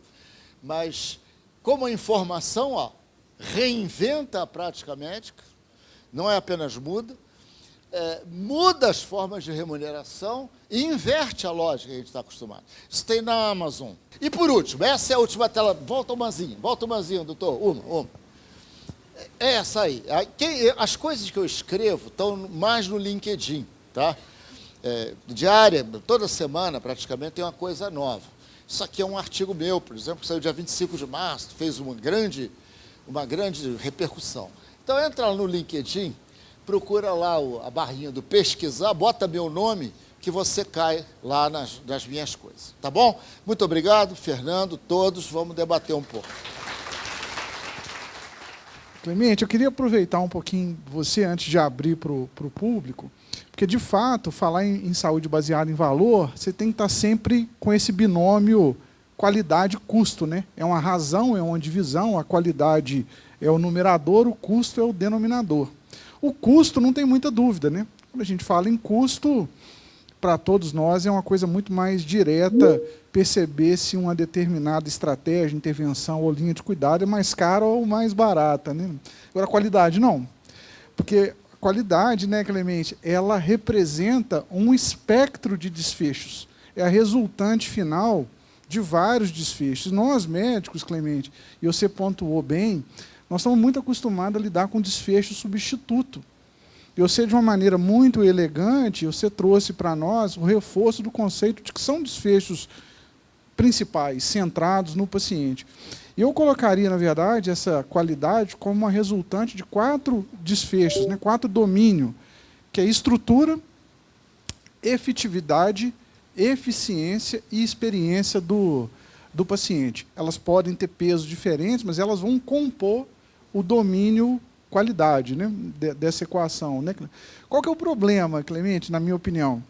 Mas, como a informação, reinventa a prática médica, não é apenas muda, muda as formas de remuneração e inverte a lógica que a gente está acostumado. Isso tem na Amazon. E por último, essa é a última tela. Volta umazinha, doutor. Uma. É essa aí. As coisas que eu escrevo estão mais no LinkedIn, tá? Diária, toda semana praticamente tem uma coisa nova. Isso aqui é um artigo meu, por exemplo, que saiu dia 25 de março, fez uma grande repercussão. Então entra lá no LinkedIn, procura lá a barrinha do pesquisar, bota meu nome, que você cai lá nas minhas coisas. Tá bom? Muito obrigado, Fernando, todos, vamos debater um pouco. Clemente, eu queria aproveitar um pouquinho você antes de abrir para o público, porque, de fato, falar em saúde baseada em valor, você tem que estar sempre com esse binômio qualidade-custo, né? É uma razão, é uma divisão, a qualidade é o numerador, o custo é o denominador. O custo não tem muita dúvida, né? Quando a gente fala em custo, para todos nós é uma coisa muito mais direta perceber se uma determinada estratégia, intervenção ou linha de cuidado é mais cara ou mais barata, né? Agora, a qualidade não. Porque a qualidade, né, Clemente, ela representa um espectro de desfechos. é a resultante final de vários desfechos. Nós, médicos, Clemente, e você pontuou bem, nós estamos muito acostumados a lidar com desfecho substituto. E você, de uma maneira muito elegante, você trouxe para nós o reforço do conceito de que são desfechos principais, centrados no paciente. E eu colocaria, na verdade, essa qualidade como uma resultante de 4 desfechos, né, 4 domínios, que é estrutura, efetividade, eficiência e experiência do paciente. Elas podem ter pesos diferentes, mas elas vão compor o domínio qualidade, né, dessa equação. Né? Qual que é o problema, Clemente, na minha opinião?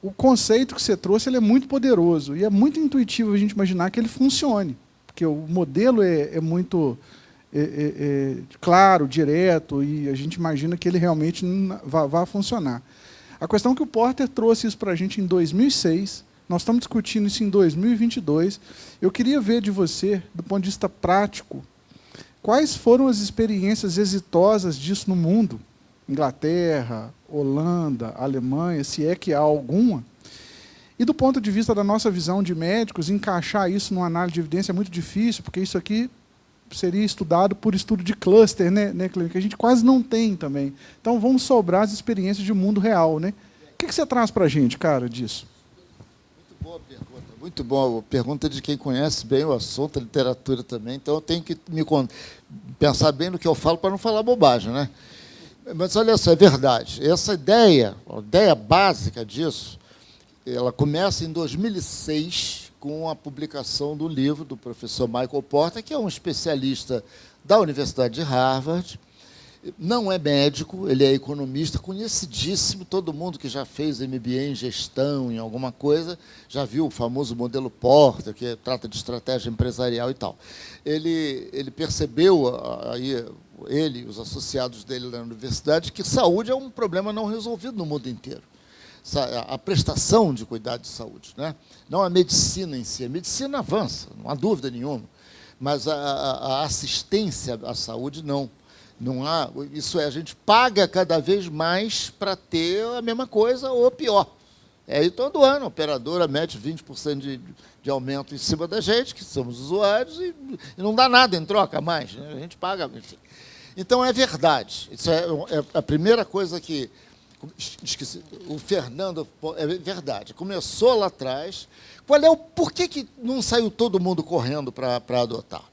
O conceito que você trouxe ele é muito poderoso e é muito intuitivo a gente imaginar que ele funcione, porque o modelo é muito claro, direto, e a gente imagina que ele realmente vá funcionar. A questão é que o Porter trouxe isso para a gente em 2006, nós estamos discutindo isso em 2022. Eu queria ver de você, do ponto de vista prático, quais foram as experiências exitosas disso no mundo? Inglaterra, Holanda, Alemanha, se é que há alguma. E do ponto de vista da nossa visão de médicos, encaixar isso numa análise de evidência é muito difícil, porque isso aqui seria estudado por estudo de cluster, né, que a gente quase não tem também. Então, vão sobrar as experiências de mundo real. Né? O que você traz para a gente, cara, disso? Muito boa pergunta. Muito boa. Pergunta de quem conhece bem o assunto, a literatura também. Então, eu tenho que pensar bem no que eu falo para não falar bobagem. Né? Mas, olha só, é verdade. Essa ideia, a ideia básica disso, ela começa em 2006, com a publicação do livro do professor Michael Porter, que é um especialista da Universidade de Harvard, não é médico, ele é economista, conhecidíssimo, todo mundo que já fez MBA em gestão, em alguma coisa, já viu o famoso modelo Porter, que trata de estratégia empresarial e tal. Ele percebeu, aí, ele e os associados dele na universidade, que saúde é um problema não resolvido no mundo inteiro. A prestação de cuidado de saúde, né? Não a medicina em si. A medicina avança, não há dúvida nenhuma, mas a assistência à saúde não. Não há, isso é, a gente paga cada vez mais para ter a mesma coisa ou pior. Aí todo ano a operadora mete 20% de aumento em cima da gente, que somos usuários, e não dá nada em troca mais, né? A gente paga, enfim. Então é verdade. Isso é a primeira coisa que esqueci, o Fernando, é verdade, começou lá atrás. Por que não saiu todo mundo correndo para adotar?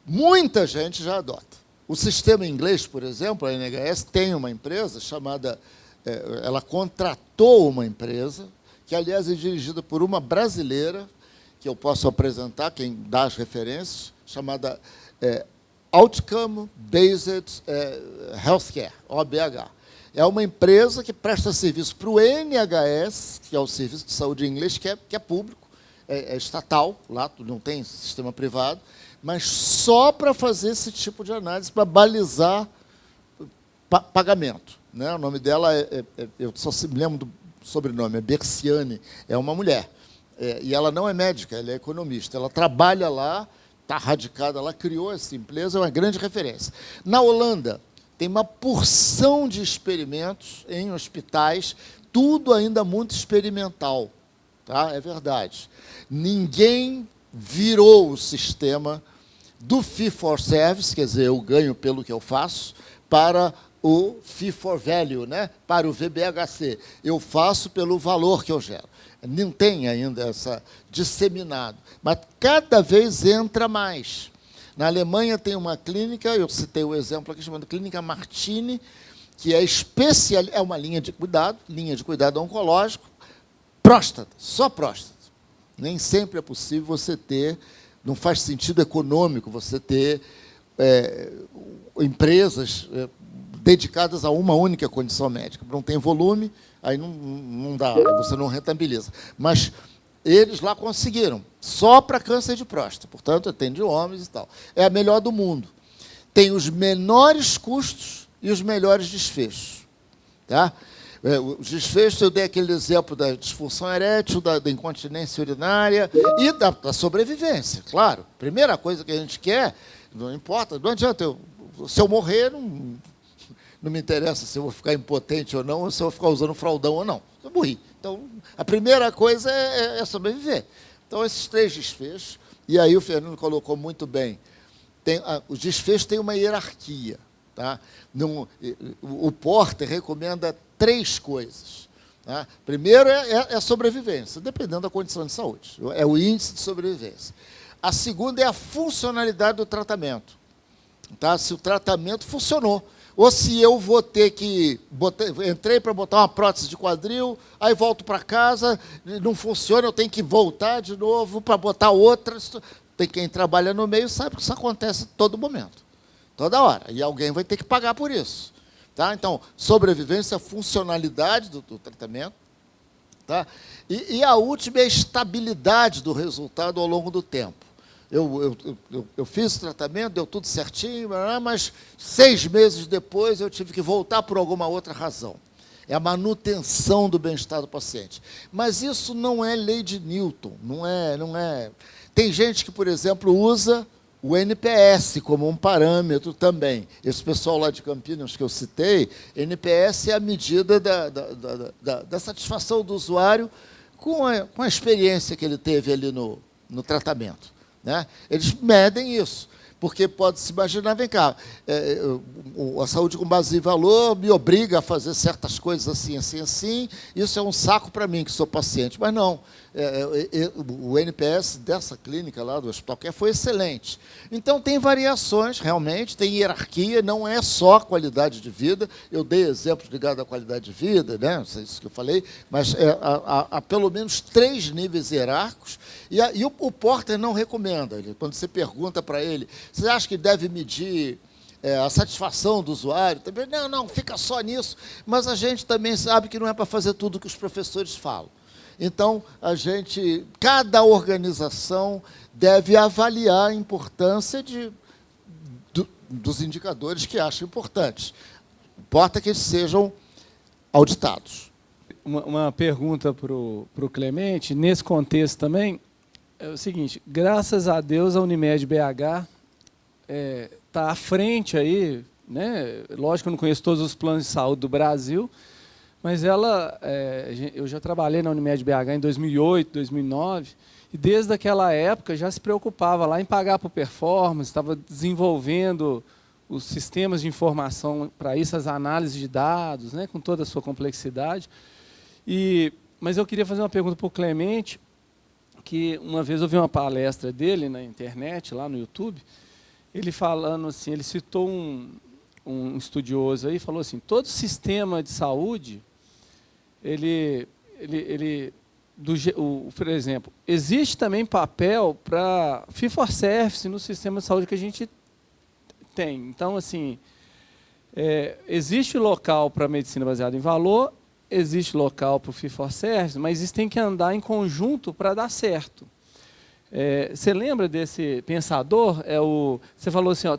Muita gente já adota. O sistema inglês, por exemplo, a NHS, tem uma empresa chamada, ela contratou uma empresa, que, aliás, é dirigida por uma brasileira, que eu posso apresentar, quem dá as referências, chamada Outcome Based Healthcare, OBH. É uma empresa que presta serviço para o NHS, que é o Serviço de Saúde em Inglês, que é público, é estatal, lá não tem sistema privado, mas só para fazer esse tipo de análise, para balizar pagamento. Né? O nome dela, eu só me lembro do sobrenome, é Berciane, é uma mulher. E ela não é médica, ela é economista. Ela trabalha lá, está radicada lá, criou essa empresa, é uma grande referência. Na Holanda, tem uma porção de experimentos em hospitais, tudo ainda muito experimental. Tá? É verdade. Ninguém virou o sistema do fee for service, quer dizer, eu ganho pelo que eu faço, para o fee for value, né? Para o VBHC. Eu faço pelo valor que eu gero. Não tem ainda essa disseminado, mas cada vez entra mais. Na Alemanha tem uma clínica, eu citei o exemplo aqui, chamada Clínica Martini, que é é uma linha de cuidado oncológico, próstata, só próstata. Nem sempre é possível você ter, não faz sentido econômico você ter empresas dedicadas a uma única condição médica. Não tem volume, aí não dá, você não rentabiliza. Mas eles lá conseguiram, só para câncer de próstata, portanto, atende homens e tal. É a melhor do mundo. Tem os menores custos e os melhores desfechos. Tá? Os desfechos, eu dei aquele exemplo da disfunção erétil, da incontinência urinária e da sobrevivência, claro. Primeira coisa que a gente quer, não importa, não adianta, se eu morrer, não me interessa se eu vou ficar impotente ou não, ou se eu vou ficar usando fraldão ou não. Eu morri. Então, a primeira coisa é sobreviver. Então, esses 3 desfechos, e aí o Fernando colocou muito bem, os desfechos têm uma hierarquia. Tá? O Porter recomenda 3 coisas. Tá? Primeiro é a sobrevivência, dependendo da condição de saúde. É o índice de sobrevivência. A segunda é a funcionalidade do tratamento. Tá? Se o tratamento funcionou. Ou se eu vou ter que... entrei para botar uma prótese de quadril, aí volto para casa, não funciona, eu tenho que voltar de novo para botar outra. Tem quem trabalha no meio sabe que isso acontece a todo momento, toda hora. E alguém vai ter que pagar por isso. Tá? Então, sobrevivência, funcionalidade do tratamento. Tá? E a última é a estabilidade do resultado ao longo do tempo. Eu fiz o tratamento, deu tudo certinho, mas 6 meses depois eu tive que voltar por alguma outra razão. É a manutenção do bem-estar do paciente. Mas isso não é lei de Newton, não é. Tem gente que, por exemplo, usa o NPS como um parâmetro também. Esse pessoal lá de Campinas que eu citei, NPS é a medida da satisfação do usuário com a experiência que ele teve ali no tratamento. Né? Eles medem isso, porque pode-se imaginar, vem cá, a saúde com base em valor me obriga a fazer certas coisas assim, assim, assim, isso é um saco para mim, que sou paciente. Mas não, o NPS dessa clínica lá do Hospital Care foi excelente. Então, tem variações, realmente, tem hierarquia, não é só qualidade de vida. Eu dei exemplos ligados à qualidade de vida, né? Não sei isso que eu falei, mas há pelo menos 3 níveis hierárquicos, e o Porter não recomenda. Quando você pergunta para ele, você acha que deve medir a satisfação do usuário? Também, não, fica só nisso. Mas a gente também sabe que não é para fazer tudo o que os professores falam. Então, cada organização deve avaliar a importância dos indicadores que acha importantes. Importa que eles sejam auditados. Uma pergunta para o Clemente, nesse contexto também, é o seguinte: graças a Deus a Unimed BH está à frente aí, né? Lógico que eu não conheço todos os planos de saúde do Brasil, mas eu já trabalhei na Unimed BH em 2008, 2009, e desde aquela época já se preocupava lá em pagar por performance, estava desenvolvendo os sistemas de informação para isso, as análises de dados, né, com toda a sua complexidade. Mas eu queria fazer uma pergunta para o Clemente, que uma vez eu vi uma palestra dele na internet, lá no YouTube, ele falando assim, ele citou um estudioso aí, falou assim: todo sistema de saúde, por exemplo, existe também papel para fee for service no sistema de saúde que a gente tem. Então, assim, existe local para medicina baseada em valor, existe local para o fee for service, mas isso tem que andar em conjunto para dar certo. Você lembra desse pensador? Você falou assim, ó,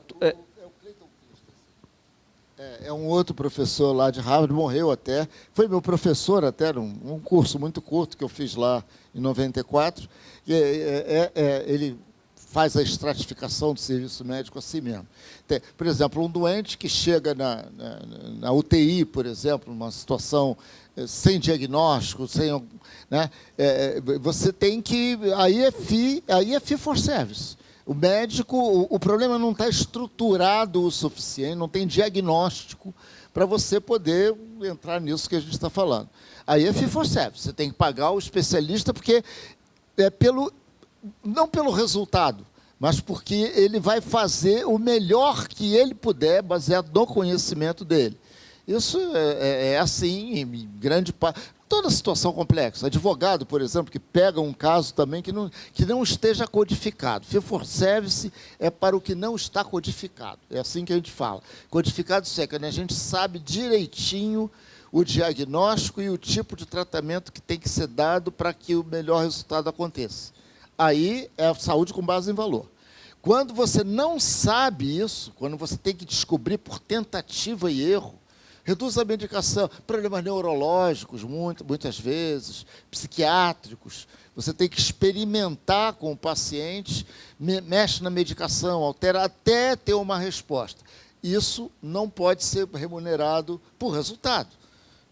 é um outro professor lá de Harvard, morreu até, foi meu professor até, um curso muito curto que eu fiz lá em 94, ele faz a estratificação do serviço médico assim mesmo. Por exemplo, um doente que chega na UTI, por exemplo, numa situação sem diagnóstico, né, você tem que... Aí é fee for service. O médico, o problema não está estruturado o suficiente, não tem diagnóstico para você poder entrar nisso que a gente está falando. Aí é fee for service. Você tem que pagar o especialista, porque não pelo resultado, mas porque ele vai fazer o melhor que ele puder, baseado no conhecimento dele. Isso é assim, em grande parte. Toda situação complexa. Advogado, por exemplo, que pega um caso também que não esteja codificado. Fee for service é para o que não está codificado. É assim que a gente fala. Codificado é quando a gente sabe direitinho o diagnóstico e o tipo de tratamento que tem que ser dado para que o melhor resultado aconteça. Aí é a saúde com base em valor. Quando você não sabe isso, quando você tem que descobrir por tentativa e erro, reduz a medicação, problemas neurológicos, muitas vezes, psiquiátricos. Você tem que experimentar com o paciente, mexe na medicação, altera até ter uma resposta. isso não pode ser remunerado por resultado,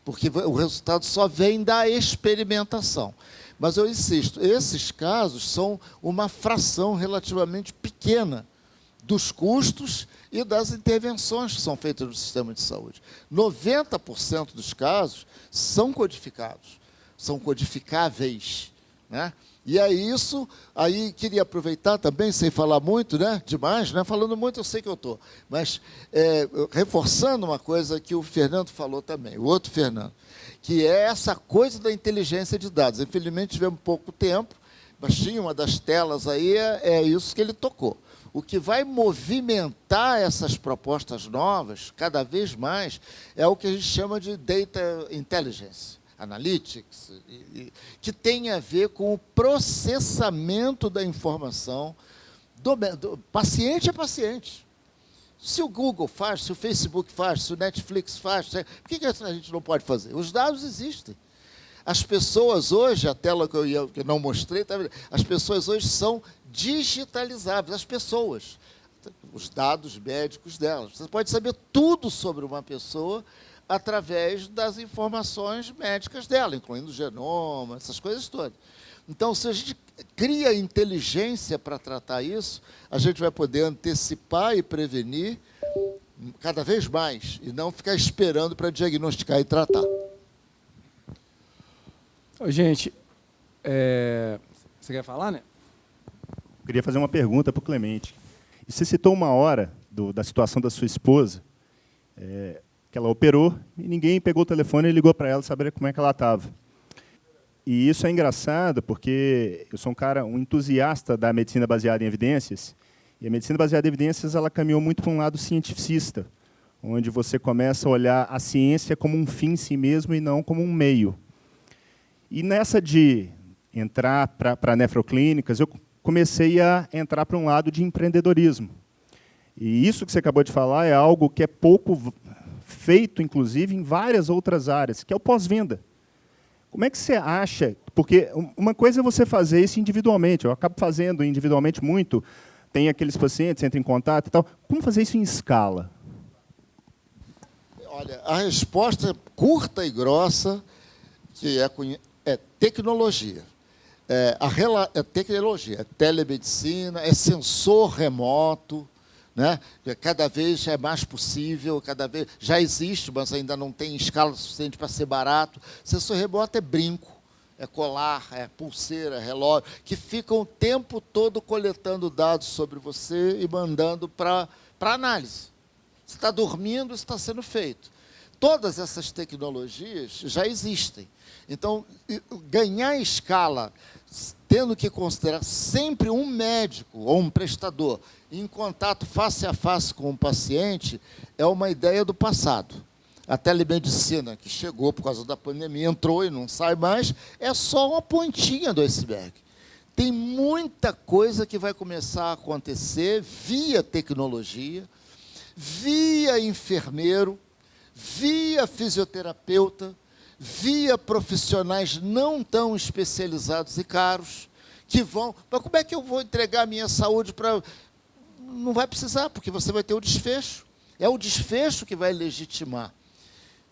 porque o resultado só vem da experimentação. Mas eu insisto, esses casos são uma fração relativamente pequena dos custos e das intervenções que são feitas no sistema de saúde. 90% dos casos são codificados, são codificáveis, né? E aí queria aproveitar também, sem falar muito, né, demais, né, falando muito eu sei que eu estou, mas reforçando uma coisa que o Fernando falou também, o outro Fernando, que é essa coisa da inteligência de dados. Infelizmente tivemos pouco tempo, mas tinha uma das telas aí, é isso que ele tocou. O que vai movimentar essas propostas novas, cada vez mais, é o que a gente chama de Data Intelligence, Analytics, que tem a ver com o processamento da informação do paciente a paciente. Se o Google faz, se o Facebook faz, se o Netflix faz, por que a gente não pode fazer? Os dados existem. As pessoas hoje, a tela que eu não mostrei, as pessoas hoje são digitalizáveis, as pessoas, os dados médicos delas. Você pode saber tudo sobre uma pessoa através das informações médicas dela, incluindo o genoma, essas coisas todas. Então, se a gente cria inteligência para tratar isso, a gente vai poder antecipar e prevenir cada vez mais, e não ficar esperando para diagnosticar e tratar. Gente, você quer falar, né? Eu queria fazer uma pergunta para o Clemente. E você citou uma hora da situação da sua esposa, que ela operou e ninguém pegou o telefone e ligou para ela saber como é que ela estava. E isso é engraçado porque eu sou um entusiasta da medicina baseada em evidências, e a medicina baseada em evidências ela caminhou muito para um lado cientificista, onde você começa a olhar a ciência como um fim em si mesmo e não como um meio. E nessa de entrar para nefroclínicas, eu comecei a entrar para um lado de empreendedorismo. E isso que você acabou de falar é algo que é pouco feito, inclusive, em várias outras áreas, que é o pós-venda. Como é que você acha? Porque uma coisa é você fazer isso individualmente, eu acabo fazendo individualmente muito, tem aqueles pacientes, entra em contato e tal. Como fazer isso em escala? Olha, a resposta curta e grossa, que é tecnologia. É tecnologia, é telemedicina, é sensor remoto, né? Cada vez é mais possível, cada vez já existe, mas ainda não tem escala suficiente para ser barato. Sensor remoto é brinco, é colar, é pulseira, é relógio, que ficam o tempo todo coletando dados sobre você e mandando para análise. Você está dormindo, isso está sendo feito. Todas essas tecnologias já existem. Então, ganhar escala, tendo que considerar sempre um médico ou um prestador em contato face a face com o paciente, é uma ideia do passado. A telemedicina, que chegou por causa da pandemia, entrou e não sai mais, é só uma pontinha do iceberg. Tem muita coisa que vai começar a acontecer via tecnologia, via enfermeiro, via fisioterapeuta, via profissionais não tão especializados e caros, que vão... Mas como é que eu vou entregar a minha saúde para... Não vai precisar, porque você vai ter o desfecho. É o desfecho que vai legitimar.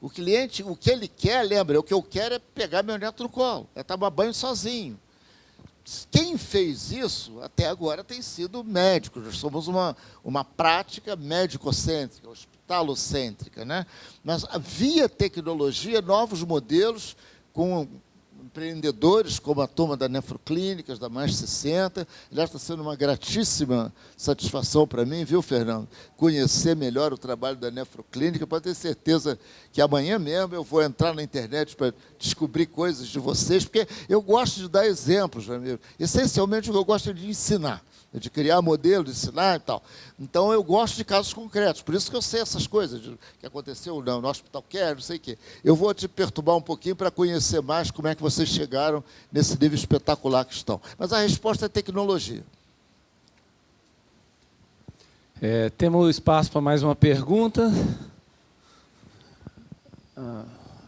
O cliente, o que ele quer, lembra, o que eu quero é pegar meu neto no colo, é tomar banho sozinho. Quem fez isso, até agora, tem sido médico. Nós somos uma prática médico-cêntrica, hospitalocêntrica, né? Mas via tecnologia, novos modelos com empreendedores, como a turma da Nefroclínicas, da Mais 60. Aliás, está sendo uma gratíssima satisfação para mim, viu, Fernando? Conhecer melhor o trabalho da Nefroclínica, para ter certeza que amanhã mesmo eu vou entrar na internet para descobrir coisas de vocês, porque eu gosto de dar exemplos, meu amigo. Essencialmente, o que eu gosto é de ensinar, de criar modelo, de ensinar e tal. Então, eu gosto de casos concretos, por isso que eu sei essas coisas, que aconteceu no Hospital Care, não sei o quê. Eu vou te perturbar um pouquinho para conhecer mais como é que vocês chegaram nesse nível espetacular que estão. Mas a resposta é tecnologia. Temos espaço para mais uma pergunta.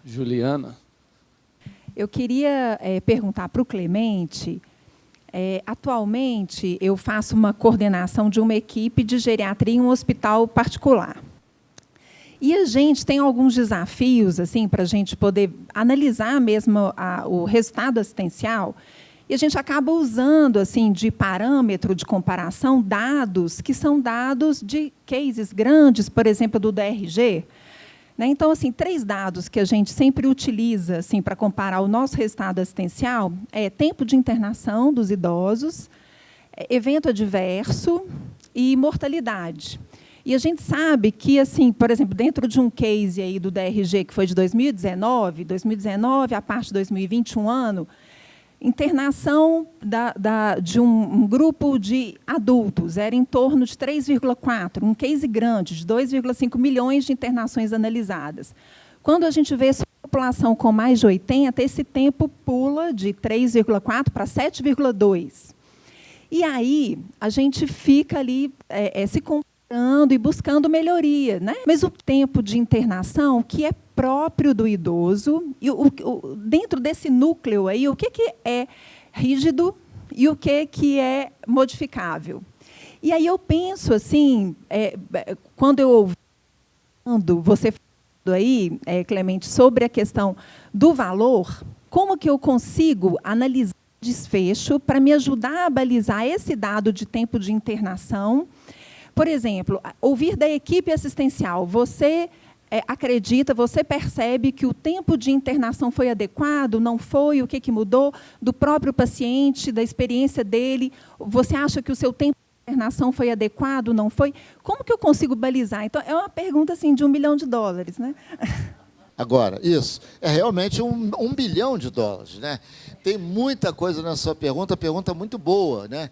Juliana. Eu queria perguntar para o Clemente... atualmente, eu faço uma coordenação de uma equipe de geriatria em um hospital particular. E a gente tem alguns desafios assim, para a gente poder analisar mesmo o resultado assistencial, e a gente acaba usando assim, de parâmetro de comparação dados que são dados de cases grandes, por exemplo, do DRG. Então, assim, 3 dados que a gente sempre utiliza assim, para comparar o nosso resultado assistencial é tempo de internação dos idosos, evento adverso e mortalidade. E a gente sabe que, assim, por exemplo, dentro de um case aí do DRG, que foi de 2019, a parte de 2020, um ano, internação de um grupo de adultos era em torno de 3,4, um case grande, de 2,5 milhões de internações analisadas. Quando a gente vê essa população com mais de 80, esse tempo pula de 3,4 para 7,2. E aí a gente fica ali se comparando e buscando melhoria, né? Mas o tempo de internação, que é próprio do idoso, e dentro desse núcleo aí, o que é rígido e o que é modificável. E aí eu penso assim, quando eu ouvi você falando aí, Clemente, sobre a questão do valor, como que eu consigo analisar o desfecho para me ajudar a balizar esse dado de tempo de internação? Por exemplo, ouvir da equipe assistencial, você acredita, você percebe que o tempo de internação foi adequado, não foi, o que mudou do próprio paciente, da experiência dele? Você acha que o seu tempo de internação foi adequado, não foi? Como que eu consigo balizar? Então, é uma pergunta assim, de $1 bilhão, né? Agora, isso, é realmente $1 bilhão, né? Tem muita coisa na sua pergunta muito boa, né?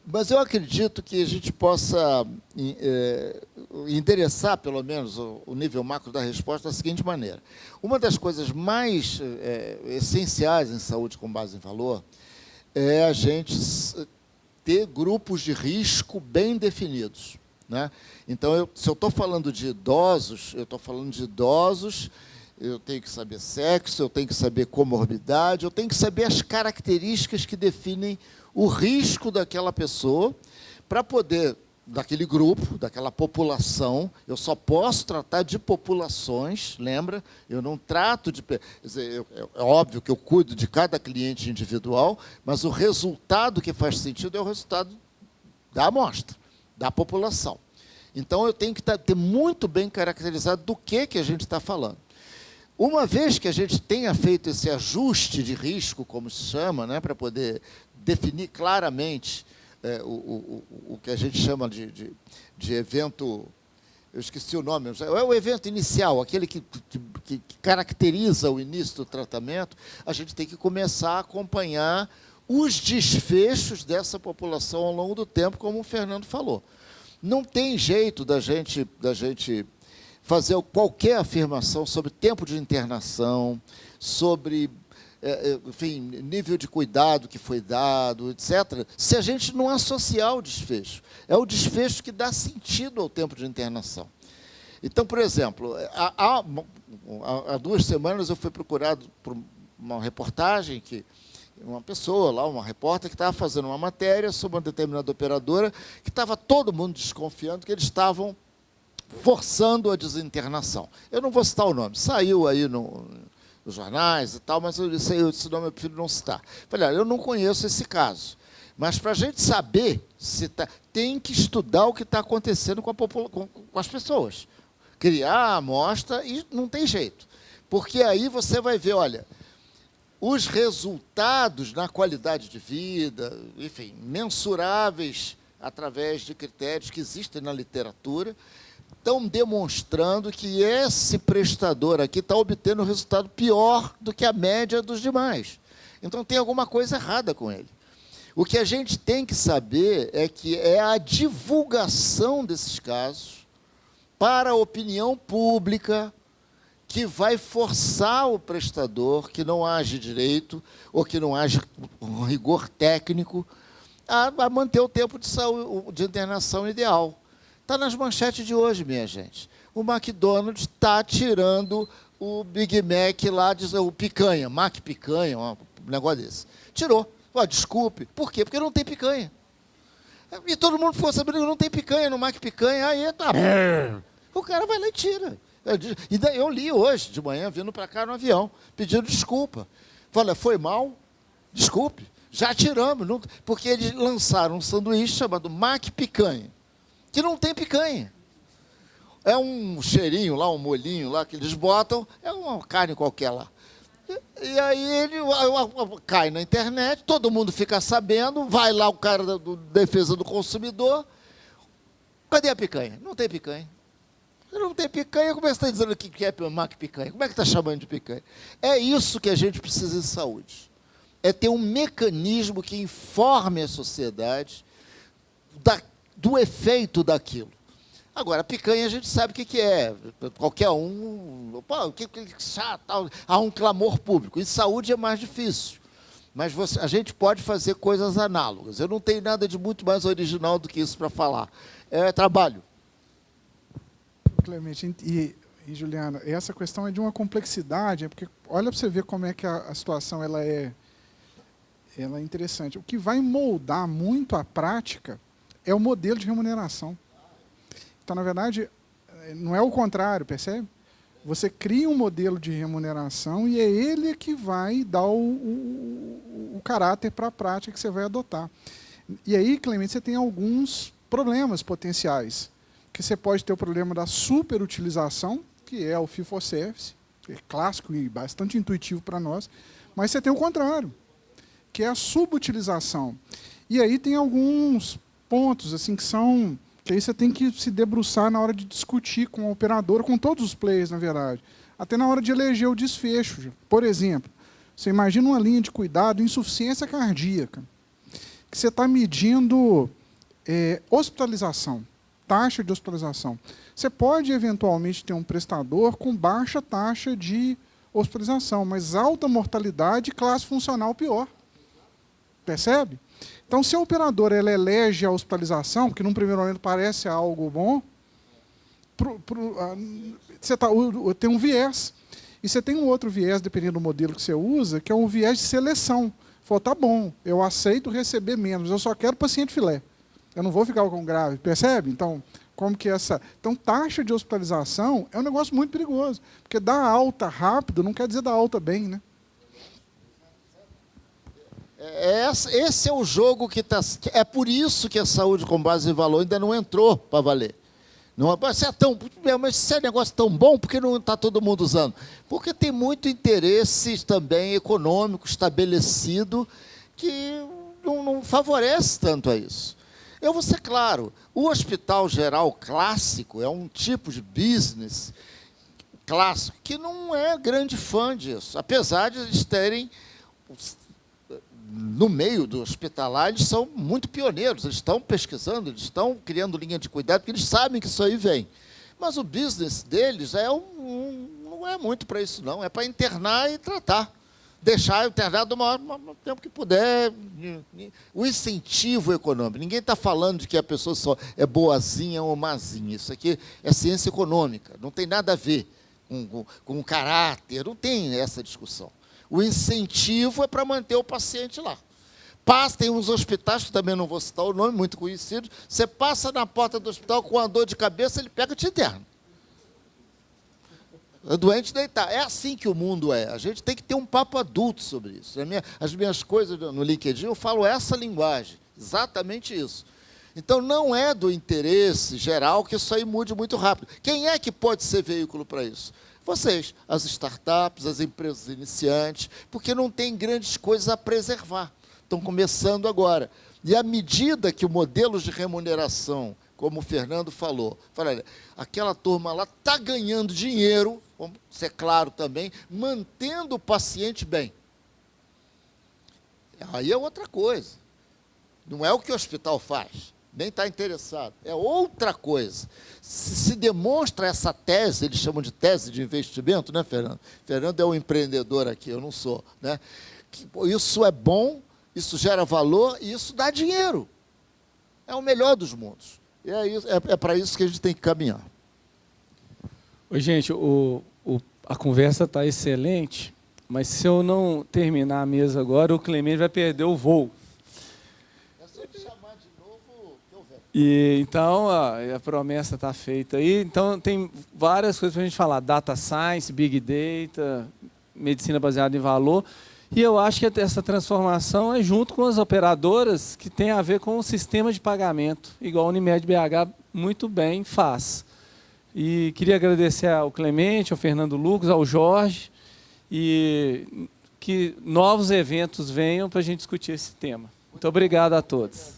Mas eu acredito que a gente possa endereçar, pelo menos, o nível macro da resposta da seguinte maneira. Uma das coisas mais essenciais em saúde com base em valor é a gente ter grupos de risco bem definidos, né? Então, se eu estou falando de idosos, eu tenho que saber sexo, eu tenho que saber comorbidade, eu tenho que saber as características que definem o risco daquela pessoa, para poder, daquele grupo, daquela população, eu só posso tratar de populações, lembra? Eu não trato de... Quer dizer, é óbvio que eu cuido de cada cliente individual, mas o resultado que faz sentido é o resultado da amostra, da população. Então, eu tenho que ter muito bem caracterizado do que a gente está falando. Uma vez que a gente tenha feito esse ajuste de risco, como se chama, né, para poder definir claramente o que a gente chama de evento, eu esqueci o nome, é o evento inicial, aquele que caracteriza o início do tratamento, a gente tem que começar a acompanhar os desfechos dessa população ao longo do tempo, como o Fernando falou. Não tem jeito da gente fazer qualquer afirmação sobre tempo de internação, sobre, enfim, nível de cuidado que foi dado, etc., se a gente não associar o desfecho. É o desfecho que dá sentido ao tempo de internação. Então, por exemplo, há 2 semanas eu fui procurado por uma reportagem que uma pessoa lá, uma repórter, que estava fazendo uma matéria sobre uma determinada operadora, que estava todo mundo desconfiando que eles estavam forçando a desinternação. Eu não vou citar o nome, saiu aí nos jornais e tal, mas esse nome eu prefiro não citar. Falei, olha, eu não conheço esse caso, mas para a gente saber, tem que estudar o que está acontecendo com as pessoas. Criar a amostra e não tem jeito. Porque aí você vai ver, olha, os resultados na qualidade de vida, enfim, mensuráveis através de critérios que existem na literatura, estão demonstrando que esse prestador aqui está obtendo um resultado pior do que a média dos demais. Então, tem alguma coisa errada com ele. O que a gente tem que saber é que é a divulgação desses casos para a opinião pública que vai forçar o prestador que não age direito ou que não age com rigor técnico a manter o tempo de internação ideal. Está nas manchetes de hoje, minha gente. O McDonald's está tirando o Big Mac lá, o picanha, Mac picanha, um negócio desse. Tirou. Desculpe. Por quê? Porque não tem picanha. E todo mundo ficou sabendo que não tem picanha no Mac picanha. Aí tá. O cara vai lá e tira. Eu li hoje, de manhã, vindo para cá no avião, pedindo desculpa. Falei, foi mal, desculpe, já tiramos. Porque eles lançaram um sanduíche chamado Mac Picanha, que não tem picanha. É um cheirinho lá, um molhinho lá que eles botam, é uma carne qualquer lá. E aí ele cai na internet, todo mundo fica sabendo, vai lá o cara da defesa do consumidor, cadê a picanha? Não tem picanha. Não tem picanha, como é que você está dizendo aqui que é Mac Picanha? Como é que está chamando de picanha? É isso que a gente precisa em saúde. É ter um mecanismo que informe a sociedade do efeito daquilo. Agora, a picanha a gente sabe o que é. Qualquer um... Pô, que chato. Há um clamor público. Em saúde é mais difícil. Mas a gente pode fazer coisas análogas. Eu não tenho nada de muito mais original do que isso para falar. É trabalho. Clemente, e Juliana, essa questão é de uma complexidade, porque olha para você ver como é que a situação ela é interessante. O que vai moldar muito a prática é o modelo de remuneração. Então, na verdade, não é o contrário, percebe? Você cria um modelo de remuneração e é ele que vai dar o caráter para a prática que você vai adotar. E aí, Clemente, você tem alguns problemas potenciais. Que você pode ter o problema da superutilização, que é o fee for service, que é clássico e bastante intuitivo para nós, mas você tem o contrário, que é a subutilização. E aí tem alguns pontos assim que aí você tem que se debruçar na hora de discutir com a operadora, com todos os players, na verdade, até na hora de eleger o desfecho. Por exemplo, você imagina uma linha de cuidado, insuficiência cardíaca, que você está medindo hospitalização, taxa de hospitalização. Você pode, eventualmente, ter um prestador com baixa taxa de hospitalização, mas alta mortalidade e classe funcional pior. Percebe? Então, se a operadora ela elege a hospitalização, que num primeiro momento parece algo bom, você tem um viés. E você tem um outro viés, dependendo do modelo que você usa, que é um viés de seleção. Fala, tá bom, eu aceito receber menos, eu só quero paciente filé. Eu não vou ficar com grave, percebe? Então, como que Então, taxa de hospitalização é um negócio muito perigoso, porque dar alta rápido não quer dizer dar alta bem, né? Esse é o jogo que está... É por isso que a saúde com base em valor ainda não entrou para valer. Não, mas se é negócio tão bom, por que não está todo mundo usando? Porque tem muito interesse também econômico estabelecido que não favorece tanto a isso. Eu vou ser claro, o hospital geral clássico é um tipo de business clássico que não é grande fã disso, apesar de eles terem, no meio do hospitalar, eles são muito pioneiros, eles estão pesquisando, eles estão criando linha de cuidado, porque eles sabem que isso aí vem. Mas o business deles não é muito para isso, não, é para internar e tratar. Deixar internado o maior tempo que puder. O incentivo econômico. Ninguém está falando de que a pessoa só é boazinha ou mazinha. Isso aqui é ciência econômica. Não tem nada a ver com caráter. Não tem essa discussão. O incentivo é para manter o paciente lá. Tem uns hospitais, que também não vou citar o nome, muito conhecidos. Você passa na porta do hospital com uma dor de cabeça, ele pega e te interna. O doente deitar. É assim que o mundo é. A gente tem que ter um papo adulto sobre isso. As minhas coisas no LinkedIn, eu falo essa linguagem. Exatamente isso. Então, não é do interesse geral que isso aí mude muito rápido. Quem é que pode ser veículo para isso? Vocês, as startups, as empresas iniciantes, porque não tem grandes coisas a preservar. Estão começando agora. E à medida que o modelo de remuneração, como o Fernando falou, olha, aquela turma lá está ganhando dinheiro, vamos ser claro também, mantendo o paciente bem. Aí é outra coisa. Não é o que o hospital faz, nem está interessado. É outra coisa. Se demonstra essa tese, eles chamam de tese de investimento, né, Fernando? Fernando é um empreendedor aqui, eu não sou. Né? Isso é bom, isso gera valor e isso dá dinheiro. É o melhor dos mundos. E é para isso que a gente tem que caminhar. Oi, gente, a conversa está excelente, mas se eu não terminar a mesa agora, o Clemente vai perder o voo. É só te chamar de novo que eu venho. E, então, a promessa está feita aí. Então, tem várias coisas para a gente falar. Data Science, Big Data, medicina baseada em valor. E eu acho que essa transformação é junto com as operadoras que tem a ver com o sistema de pagamento, igual a Unimed BH muito bem faz. E queria agradecer ao Clemente, ao Fernando Lucas, ao Jorge, e que novos eventos venham para a gente discutir esse tema. Muito obrigado a todos.